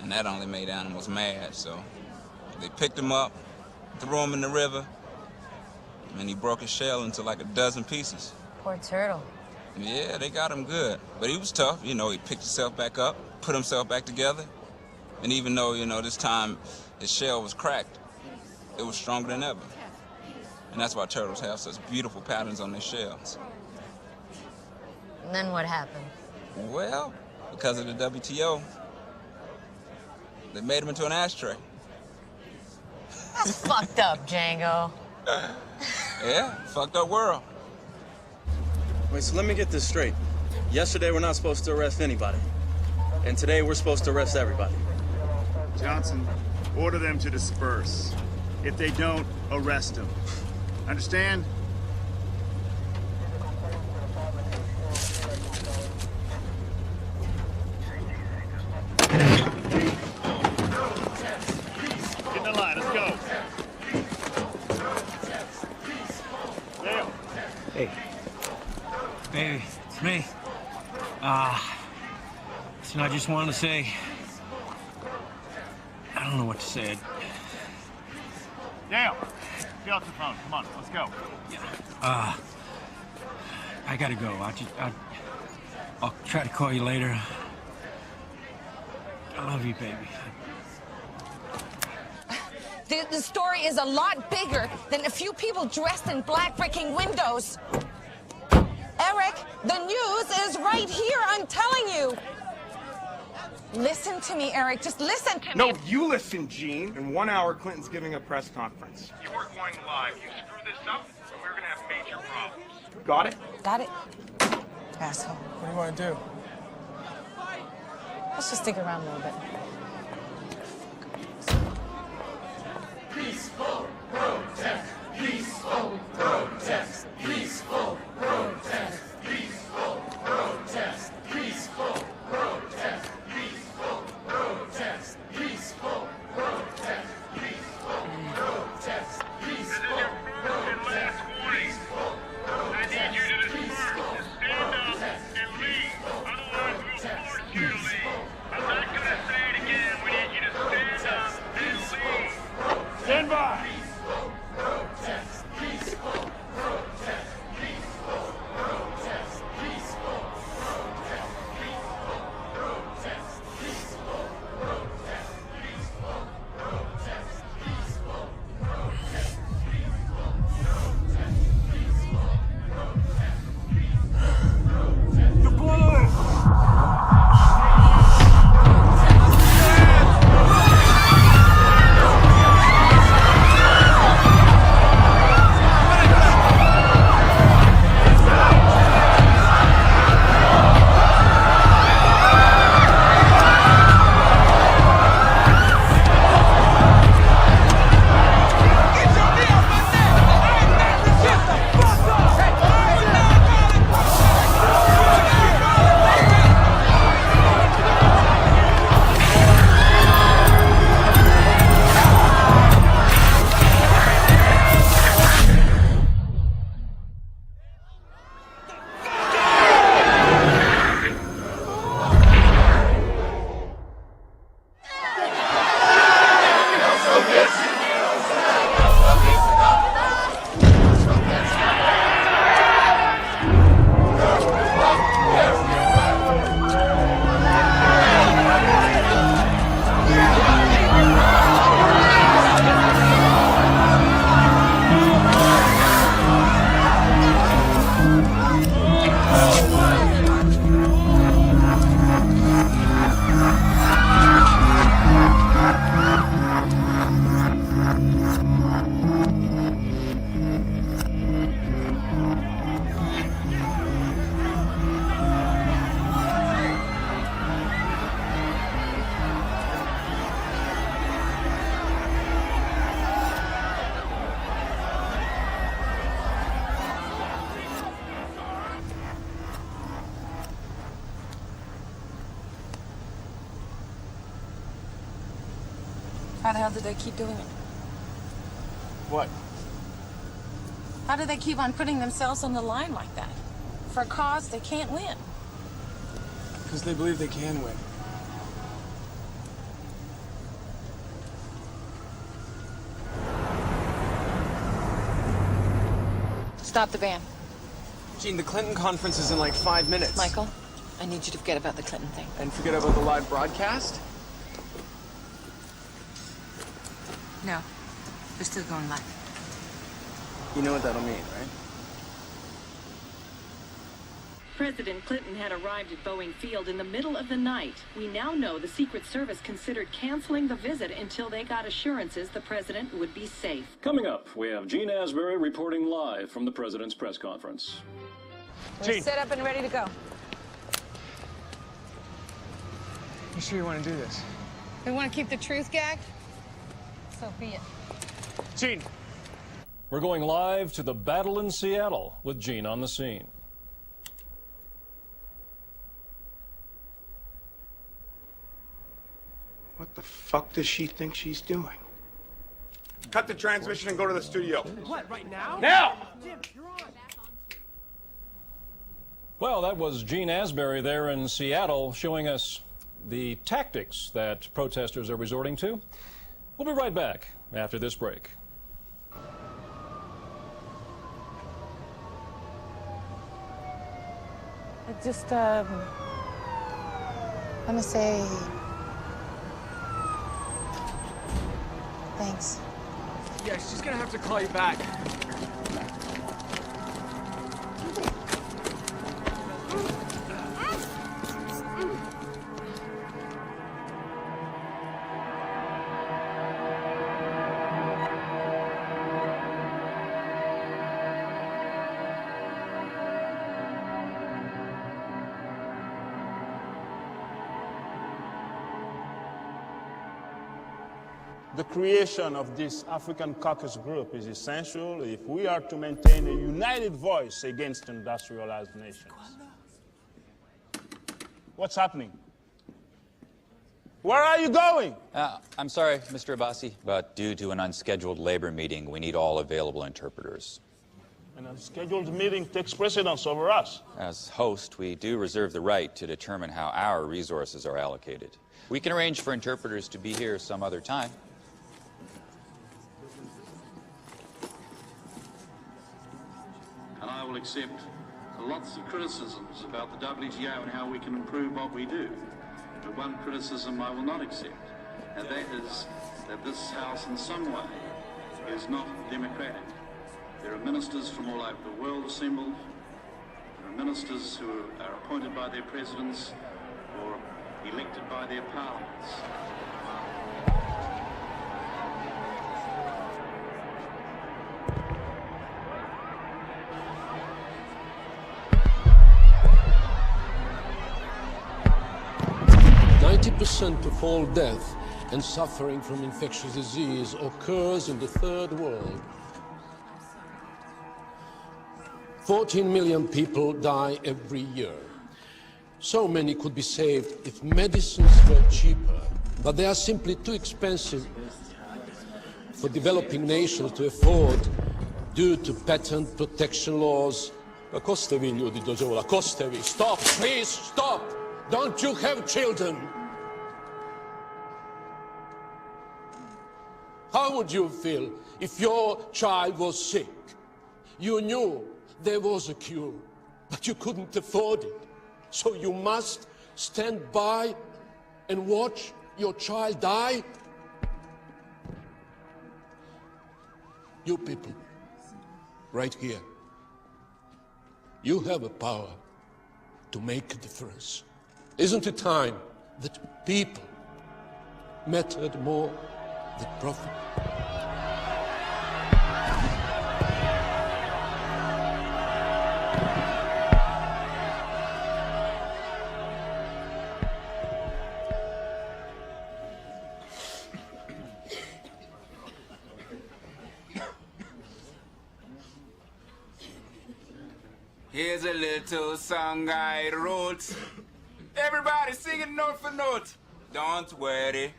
And that only made animals mad. So they picked him up, threw him in the river, and he broke his shell into like a dozen pieces. Poor turtle. Yeah, they got him good. But he was tough. You know, he picked himself back up, put himself back together. And even though, you know, this time his shell was cracked, it was stronger than ever. And that's why turtles have such beautiful patterns on their shells. And then what happened? Well, because of the WTO, they made him into an ashtray. That's fucked up, Django. Yeah, fucked up world. Wait, so let me get this straight. Yesterday, we're not supposed to arrest anybody. And today, we're supposed to arrest everybody. Johnson, order them to disperse. If they don't, arrest them. Understand? Get in the line, let's go. Dale. Hey. Baby, it's me. So I just wanted to say, I don't know what to say. Dale, get off the phone. Come on, let's go. I gotta go. I'll try to call you later. I love you, baby. The story is a lot bigger than a few people dressed in black breaking windows. Eric, the news is right here, I'm telling you. Listen to me, Eric, just listen to me. No, you listen, Gene. In 1 hour, Clinton's giving a press conference. You weren't going live. You screw this up, we're gonna have major problems. Got it? Got it? Asshole. What do you want to do? Let's just stick around a little bit. Peaceful protest. Peaceful protest. Peaceful protest. Peaceful protest. Peaceful protest. Peaceful protest. Peaceful protest. Peaceful protest. Peaceful protest. I need you to disperse. Stand up and leave. Otherwise, we'll force you to leave. I'm not gonna say it again. We need you to stand up and leave. Stand by. Peaceful protest. Peaceful protest. Peaceful protest. Peaceful protest. Peaceful protest. Peaceful protest. Peaceful protest. Peaceful protest. Peaceful protest. Peaceful protest. The boy! How the hell did they keep doing it? What? How do they keep on putting themselves on the line like that? For a cause they can't win. Because they believe they can win. Stop the van. Gene, the Clinton conference is in like 5 minutes. Michael, I need you to forget about the Clinton thing. And forget about the live broadcast? No, we're still going live. You know what that'll mean, right? President Clinton had arrived at Boeing Field in the middle of the night. We now know the Secret Service considered canceling the visit until they got assurances the president would be safe. Coming up, we have Gene Asbury reporting live from the president's press conference. We're set up and ready to go. You sure you want to do this? We want to keep the truth gagged? So be it. Gene! We're going live to the battle in Seattle with Gene on the scene. What the fuck does she think she's doing? Cut the transmission and go to the studio. What, right now? Now! Jim, you're on. Well, that was Gene Asbury there in Seattle showing us the tactics that protesters are resorting to. We'll be right back after this break. I just, want to say thanks. Yeah, she's gonna have to call you back. The creation of this African caucus group is essential if we are to maintain a united voice against industrialized nations. What's happening? Where are you going? I'm sorry, Mr. Abbasi, but due to an unscheduled labor meeting, we need all available interpreters. An unscheduled meeting takes precedence over us. As host, we do reserve the right to determine how our resources are allocated. We can arrange for interpreters to be here some other time. And I will accept lots of criticisms about the WTO and how we can improve what we do. But one criticism I will not accept, and that is that this House in some way is not democratic. There are ministers from all over the world assembled. There are ministers who are appointed by their presidents or elected by their parliaments. % of all death and suffering from infectious disease occurs in the third world. 14 million people die every year. So many could be saved if medicines were cheaper, but they are simply too expensive for developing nations to afford due to patent protection laws. Costevi, ljudi dođovola, Costevi, stop, please, stop! Don't you have children? How would you feel if your child was sick? You knew there was a cure, but you couldn't afford it. So you must stand by and watch your child die? You people, right here, you have a power to make a difference. Isn't it time that people mattered more than profit? Here's a little song I wrote. Everybody sing it note for note. Don't worry.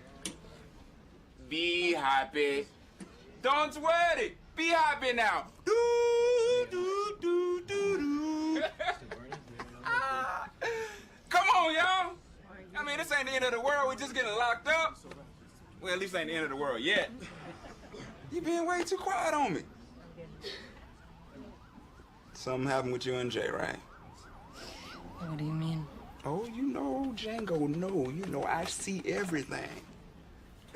Be happy. Don't worry. Be happy now. Do, do, do, do, do. Come on, y'all. I mean, this ain't the end of the world. We just getting locked up. Well, at least ain't the end of the world yet. You being way too quiet on me. Something happened with you and Jay, right? What do you mean? Oh, you know, Django, no. You know, I see everything.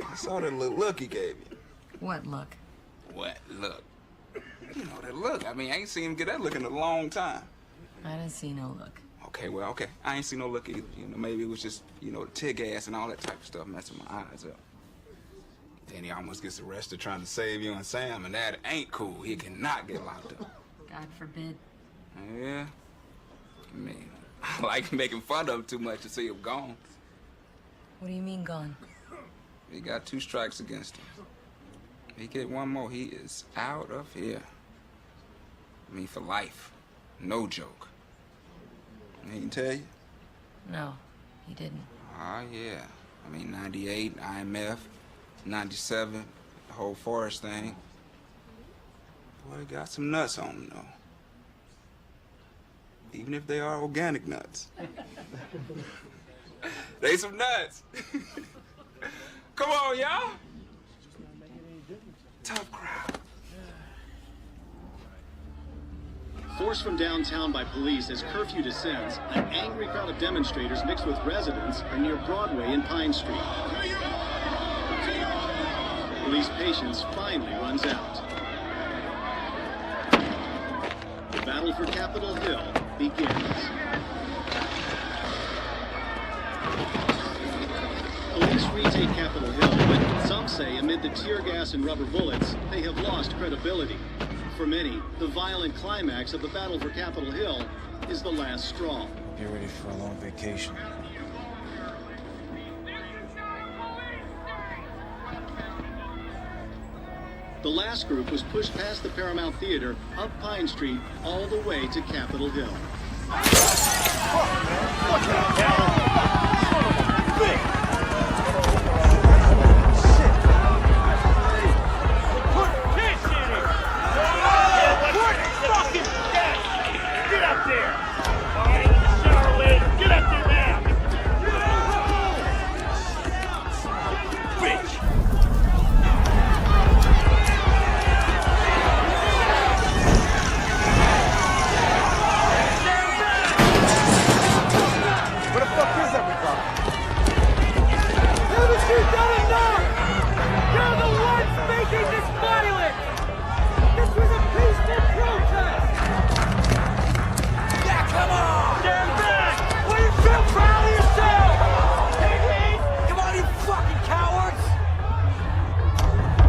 I saw that little look he gave you. What look? What look? You know that look. I mean, I ain't seen him get that look in a long time. I didn't see no look. Okay, well, okay. I ain't seen no look either. You know, maybe it was just, you know, the tear gas and all that type of stuff messing my eyes up. Then he almost gets arrested trying to save you and Sam, and that ain't cool. He cannot get locked up. God forbid. Yeah. I mean, I like making fun of him too much to see him gone. What do you mean gone? He got 2 strikes against him. He get one more, he is out of here. I mean, for life. No joke. He can tell you? No, he didn't. Oh, yeah. I mean, 98, IMF, 97, the whole Forest thing. Boy, got some nuts on him, though. Even if they are organic nuts. They some nuts. Come on, y'all. Tough crowd. Forced from downtown by police as curfew descends, an angry crowd of demonstrators mixed with residents are near Broadway and Pine Street. Police patience finally runs out. The battle for Capitol Hill begins. Police retake Capitol Hill, but some say amid the tear gas and rubber bullets, they have lost credibility. For many, the violent climax of the battle for Capitol Hill is the last straw. Get ready for a long vacation. The last group was pushed past the Paramount Theater, up Pine Street, all the way to Capitol Hill. Get up there! All right, shower later. Get up there now! Bitch! Where the fuck is everybody? Haven't you done enough? You're the ones making this violent! This was a peaceful protest! Yeah, come on! Stand back! Will you feel proud of yourself? Come on, you fucking cowards!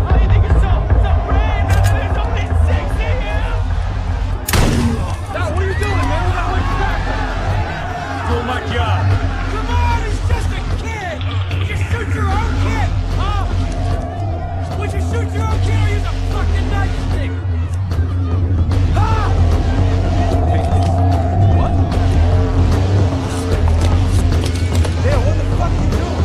Oh, you think you're so brave? There's something sexy here! Now, what are you doing, man? We're not waiting back! Doing my job. Come on, he's just a kid! Would you shoot your own kid, huh? Would you shoot your own kid or use a fucking nightstick? Huh? What? Damn, what the fuck are you doing?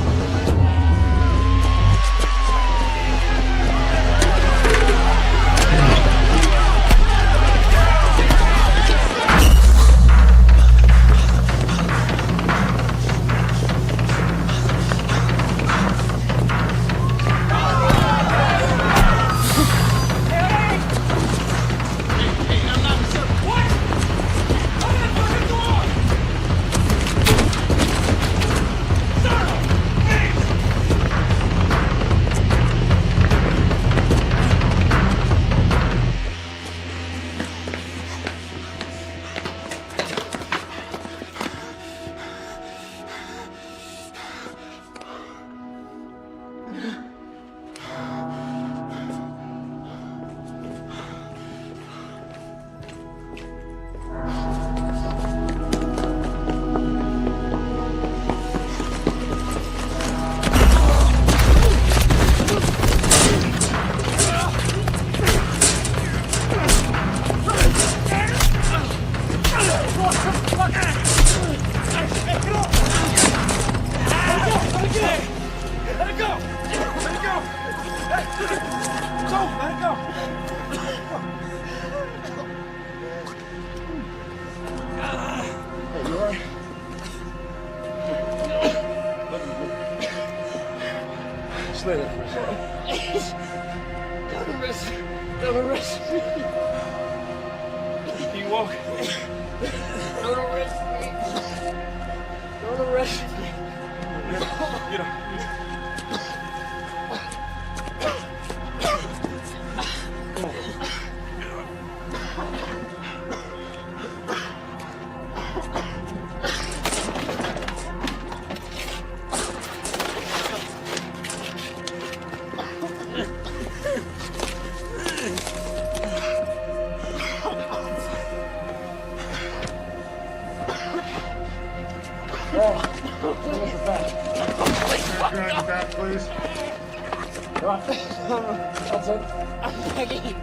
Don't arrest me. You walk. Don't arrest me. Don't arrest me. Get up. Please. That's it. I'm begging you.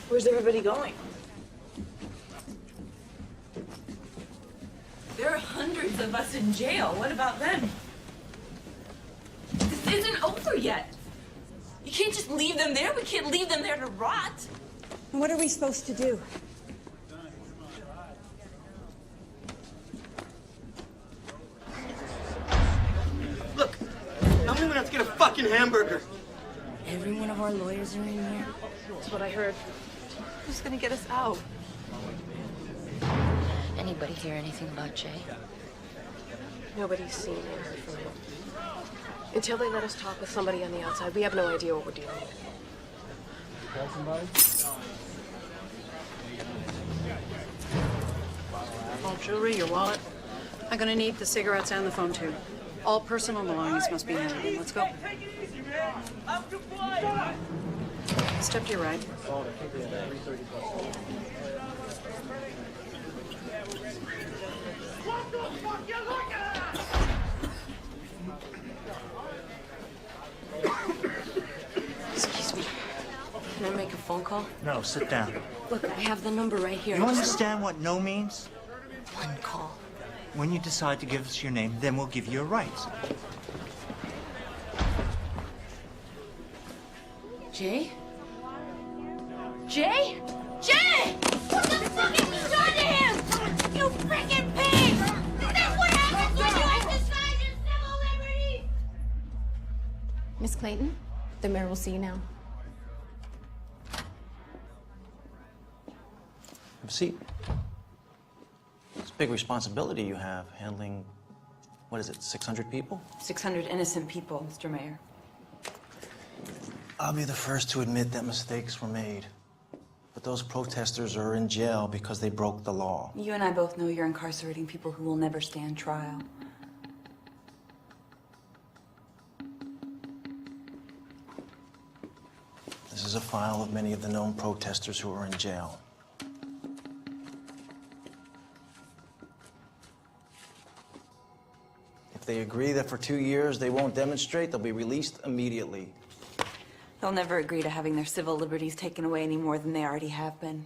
Where's everybody going? There are hundreds millions of us in jail. What about them? This isn't over yet. You can't just leave them there. We can't leave them there to rot. What are we supposed to do? Look, tell me when I have to get a fucking hamburger. Every one of our lawyers are in here. That's what I heard. Who's gonna get us out? Anybody hear anything about Jay? Nobody's seen or heard from him. Until they let us talk with somebody on the outside, we have no idea what we're dealing with. All jewelry, your wallet. I'm gonna need the cigarettes and the phone too. All personal belongings must be handed in. Let's go. Step to your right. Excuse me. Can I make a phone call? No, sit down. Look, I have the number right here. You understand what no means? One call. When you decide to give us your name, then we'll give you your rights. Jay? Jay? Jay! What the fuck have you done to him? You freaking pig! That's what happens when you exercise your civil liberties! Miss Clayton, the mayor will see you now. Have a seat. It's a big responsibility you have, handling, what is it, 600 people? 600 innocent people, Mr. Mayor. I'll be the first to admit that mistakes were made. But those protesters are in jail because they broke the law. You and I both know you're incarcerating people who will never stand trial. This is a file of many of the known protesters who are in jail. If they agree that for 2 years they won't demonstrate, they'll be released immediately. They'll never agree to having their civil liberties taken away any more than they already have been.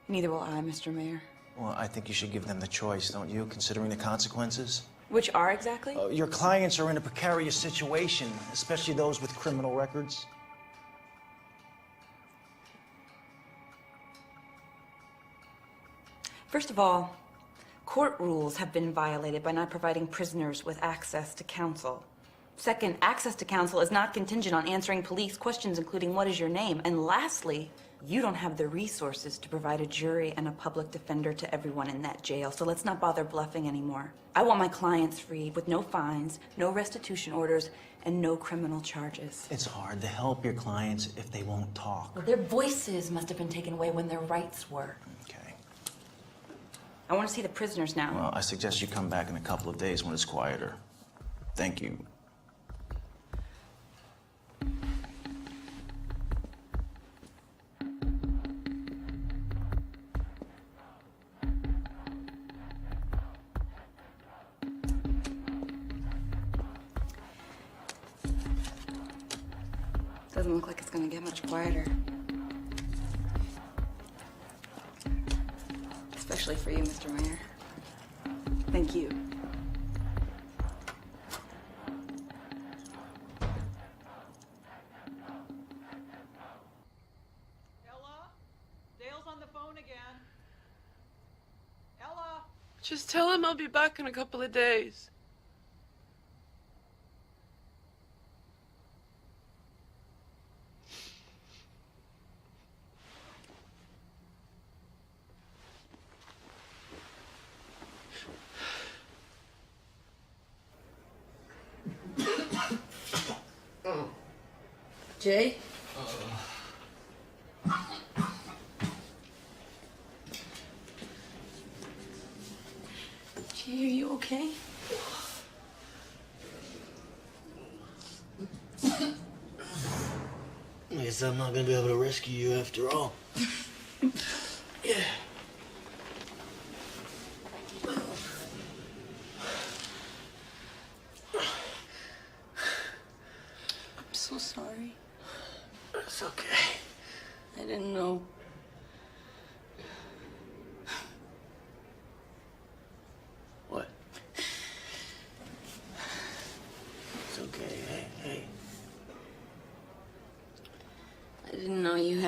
Neither will I, Mr. Mayor. Well, I think you should give them the choice, don't you, considering the consequences? Which are exactly? Your clients are in a precarious situation, especially those with criminal records. First of all, court rules have been violated by not providing prisoners with access to counsel. Second, access to counsel is not contingent on answering police questions, including what is your name. And lastly, you don't have the resources to provide a jury and a public defender to everyone in that jail. So let's not bother bluffing anymore. I want my clients freed with no fines, no restitution orders, and no criminal charges. It's hard to help your clients if they won't talk. Well, their voices must have been taken away when their rights were. Okay. I want to see the prisoners now. Well, I suggest you come back in a couple of days when it's quieter. Thank you. Doesn't look like it's going to get much quieter. Especially for you, Mr. Mayor. Thank you. Ella? Dale's on the phone again. Ella? Just tell him I'll be back in a couple of days. Jay? Jay, are you okay? I guess I'm not gonna be able to rescue you after all. Yeah. I'm so sorry. It's okay. I didn't know. What?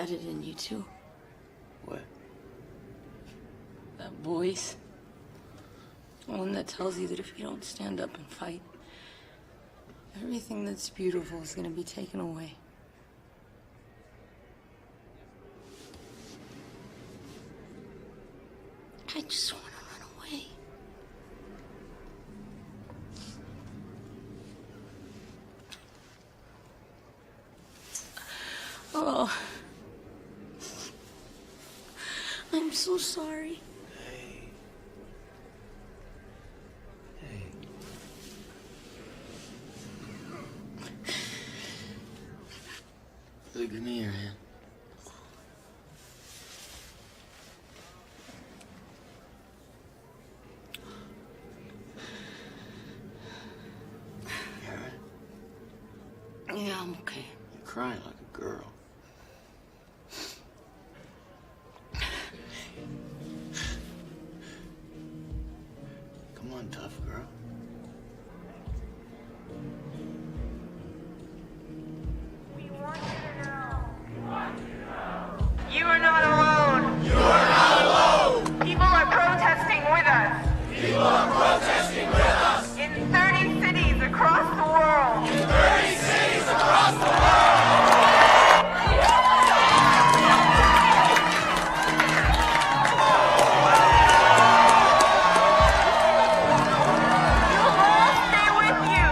had it in you too. What? That voice. One that tells you that if you don't stand up and fight, everything that's beautiful is gonna be taken away. I just want to run away. Oh. I'm so sorry. Look, give me your hand. You all right? Yeah, I'm okay. You're crying like a girl. Come on, tough girl. You are not alone. You are not alone. People are protesting with us. People are protesting with us. In 30 cities across the world. In 30 cities across the world. You'll all stay with you.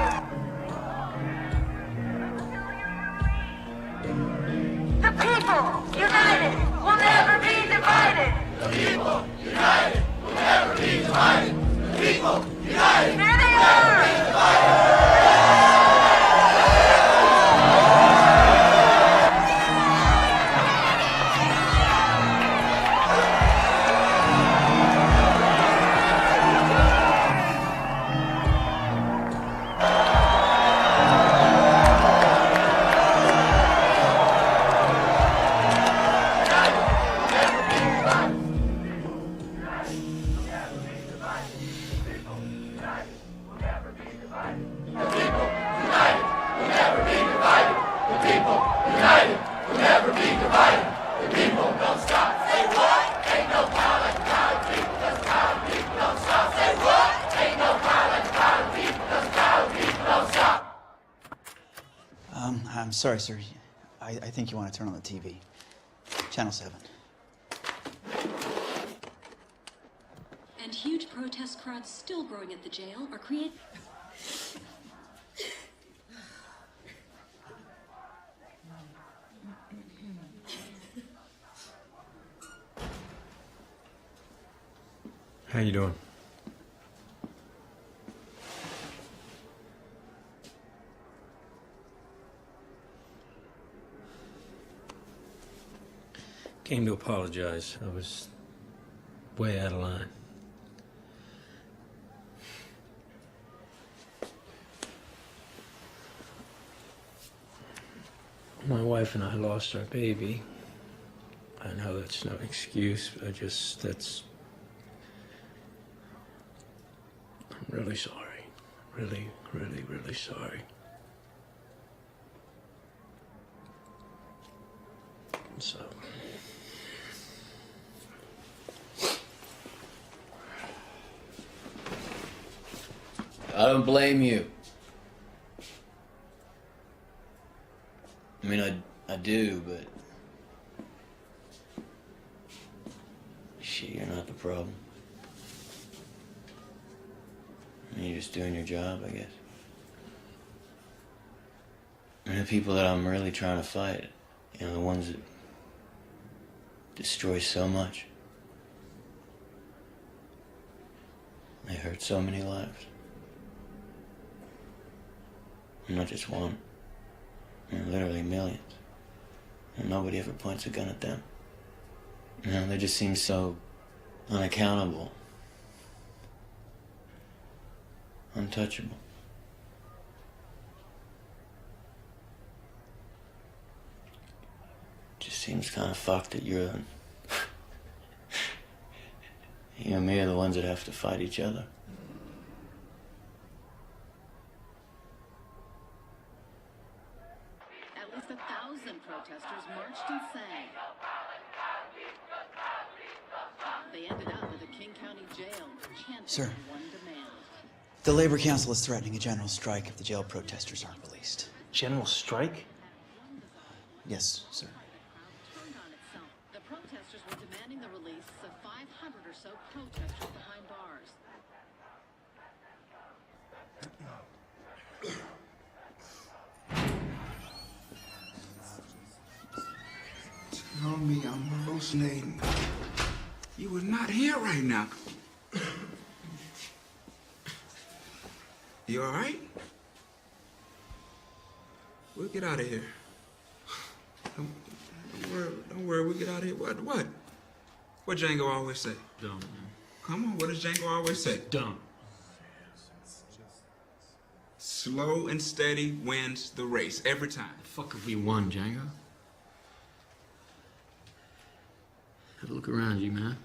The people, united, will never be divided. The people, united, will never be divided. The people, united, there they are. I'm sorry, sir. I think you want to turn on the TV. Channel 7. And huge protest crowds still growing at the jail are creating. How you doing? Came to apologize. I was way out of line. My wife and I lost our baby. I know that's no excuse, but I'm really sorry. Really, really, really sorry. So... I don't blame you. I mean, I do, but... Shit, you're not the problem. I mean, you're just doing your job, I guess. And the people that I'm really trying to fight, you know, the ones that destroy so much. They hurt so many lives. Not just one. I mean, literally millions. And nobody ever points a gun at them. You know, they just seem so unaccountable. Untouchable. Just seems kind of fucked that you and me are the ones that have to fight each other. At least 1,000 protesters marched and sang. Sir, the Labor Council is threatening a general strike if the jail protesters aren't released. General strike? Yes, sir. The protesters were demanding the release of 500 or so protesters behind bars. Tell me I'm hallucinating. You were not here right now. You all right? We'll get out of here. Don't worry, we'll get out of here. What? What Django always say? Don't. Come on, what does Django always say? Don't. Slow and steady wins the race every time. The fuck have we won, Django? Have a look around you, man.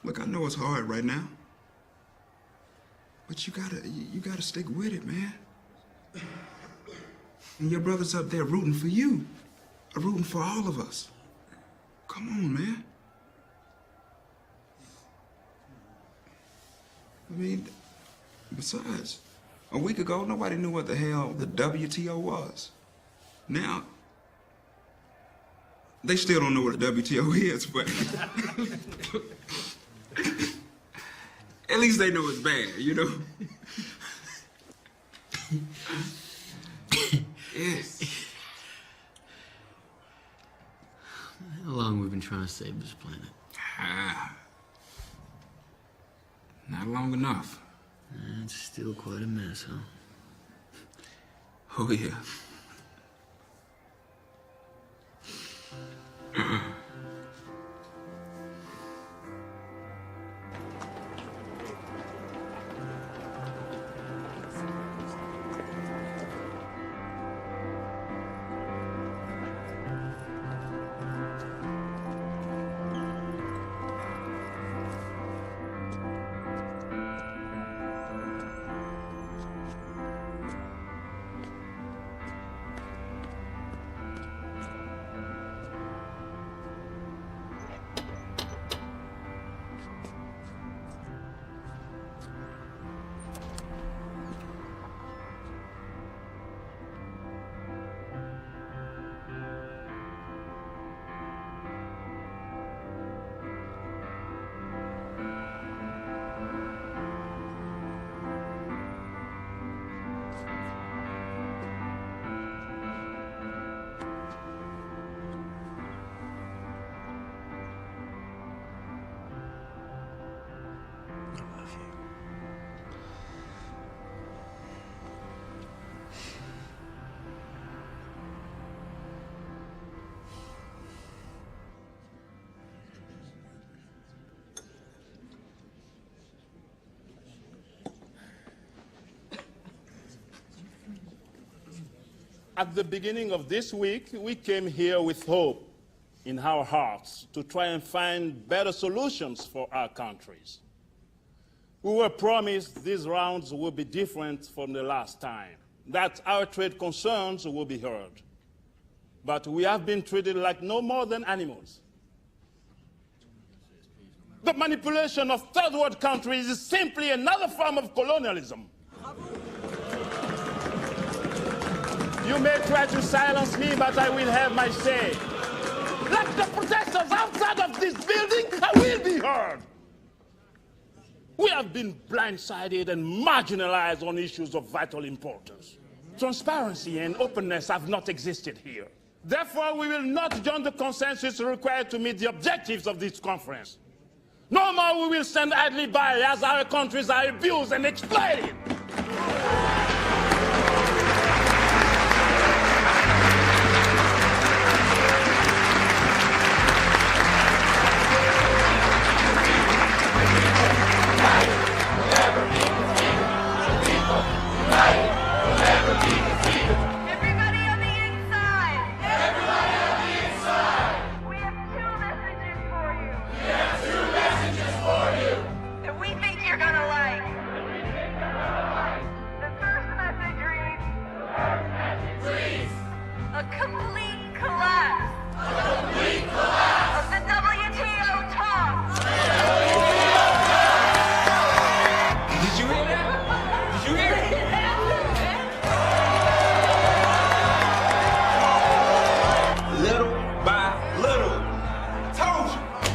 Look, I know it's hard right now, but you gotta stick with it, man. And your brother's up there rooting for you, rooting for all of us. Come on, man. I mean, besides, a week ago, nobody knew what the hell the WTO was. Now, they still don't know what a WTO is, but at least they know it's bad, you know? Yes. How long we've been trying to save this planet? Not long enough. It's still quite a mess, huh? Oh, yeah. At the beginning of this week, we came here with hope in our hearts to try and find better solutions for our countries. We were promised these rounds would be different from the last time, that our trade concerns will be heard. But we have been treated like no more than animals. The manipulation of third world countries is simply another form of colonialism. You may try to silence me, but I will have my say. Like the protesters outside of this building, I will be heard. We have been blindsided and marginalized on issues of vital importance. Transparency and openness have not existed here. Therefore, we will not join the consensus required to meet the objectives of this conference. No more we will stand idly by as our countries are abused and exploited. That we think you're gonna like.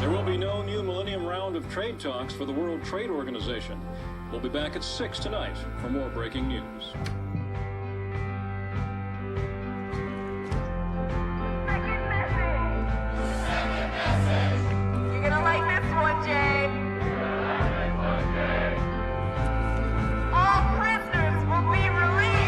There will be no new Millennium Round of trade talks for the World Trade Organization. We'll be back at 6 tonight for more breaking news. You're gonna like this one, Jay. All prisoners will be released.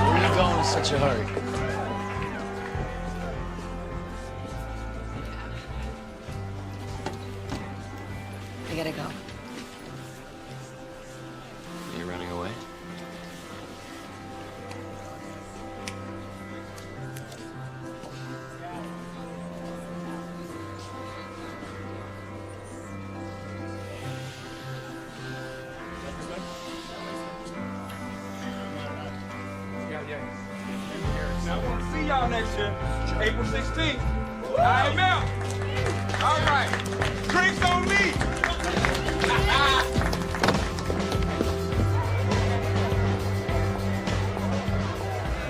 Where are you going in such a hurry? I gotta go. Are you running away? Now, I want to see y'all next year, April 16th. I'm out. All right. Drinks on me.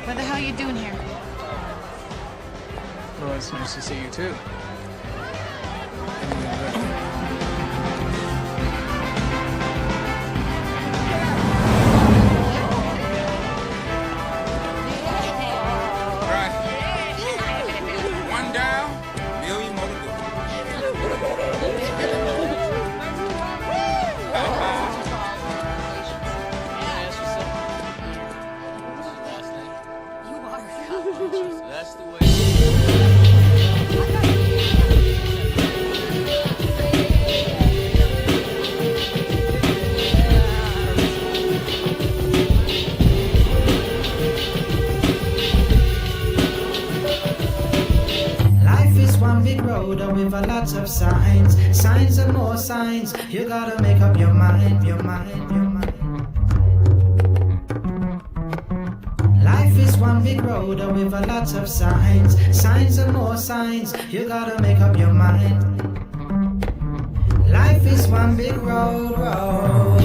What the hell are you doing here? Well, it's nice to see you too. One down, million more to go. That's the way. Life is one big road with a lot of signs. Signs and more signs. You gotta make up your mind, your mind, your mind. Life is one big road with a lot of signs. Signs and more signs. You gotta make up your mind. Life is one big road, road.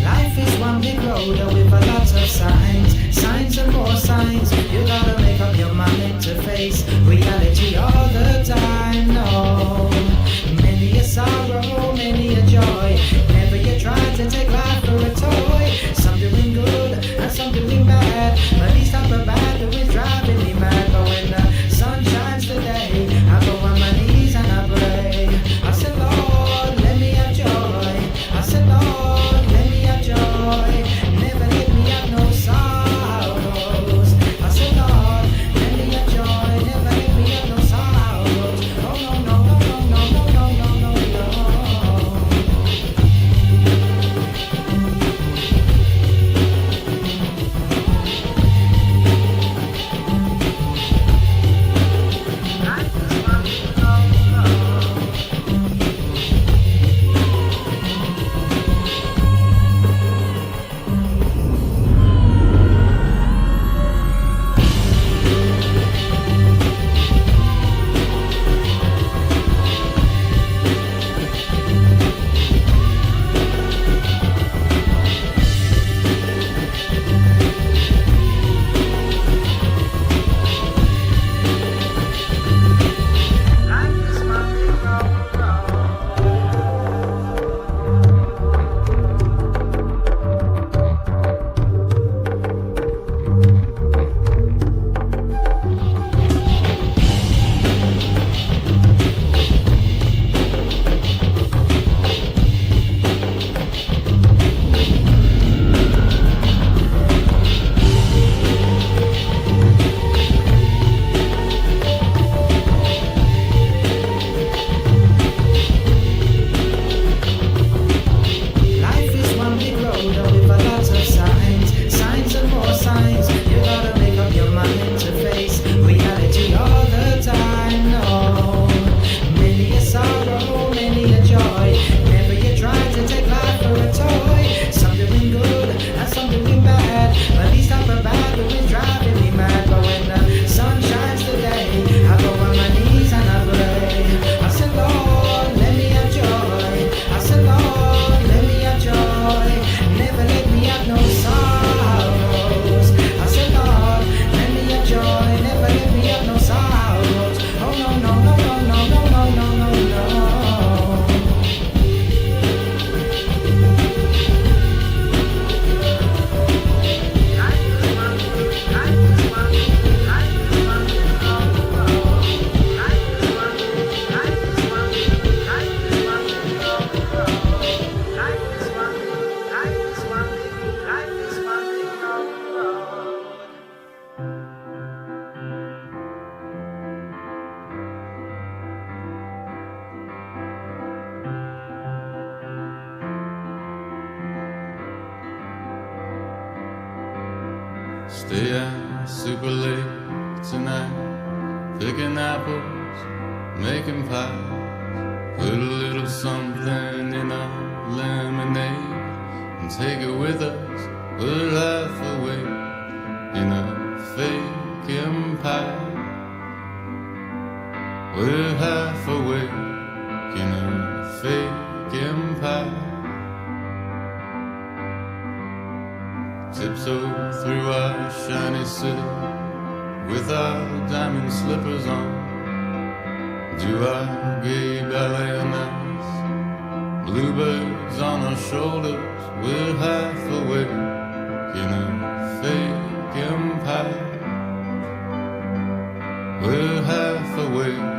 Life is one big road with a lot of signs. Signs and more signs. You gotta make up your mind to face reality all the time. No, many a sorrow, many a joy. Never you try to take life for a toy. Some doing good and some doing bad. But these type of bad doing driving me mad. But when the sun shines today, I go on my knees and I pray. I said, Lord, let me have joy. I said, Lord, let me have joy. Never let me have no sorrows. I said, Lord, let me have joy. Never let me have no sorrows. Oh, no, no, no, no, no, no, no, no, no, no. Stay out super late tonight, picking apples, making pie. Put a little something in a lemonade and take it with us. We're half awake in a fake empire. We're half awake in a fake empire. Tiptoe through our shiny city with our diamond slippers on. Do our gay ballet on ice. Bluebirds on our shoulders. We're half awake in a fake empire. We're half awake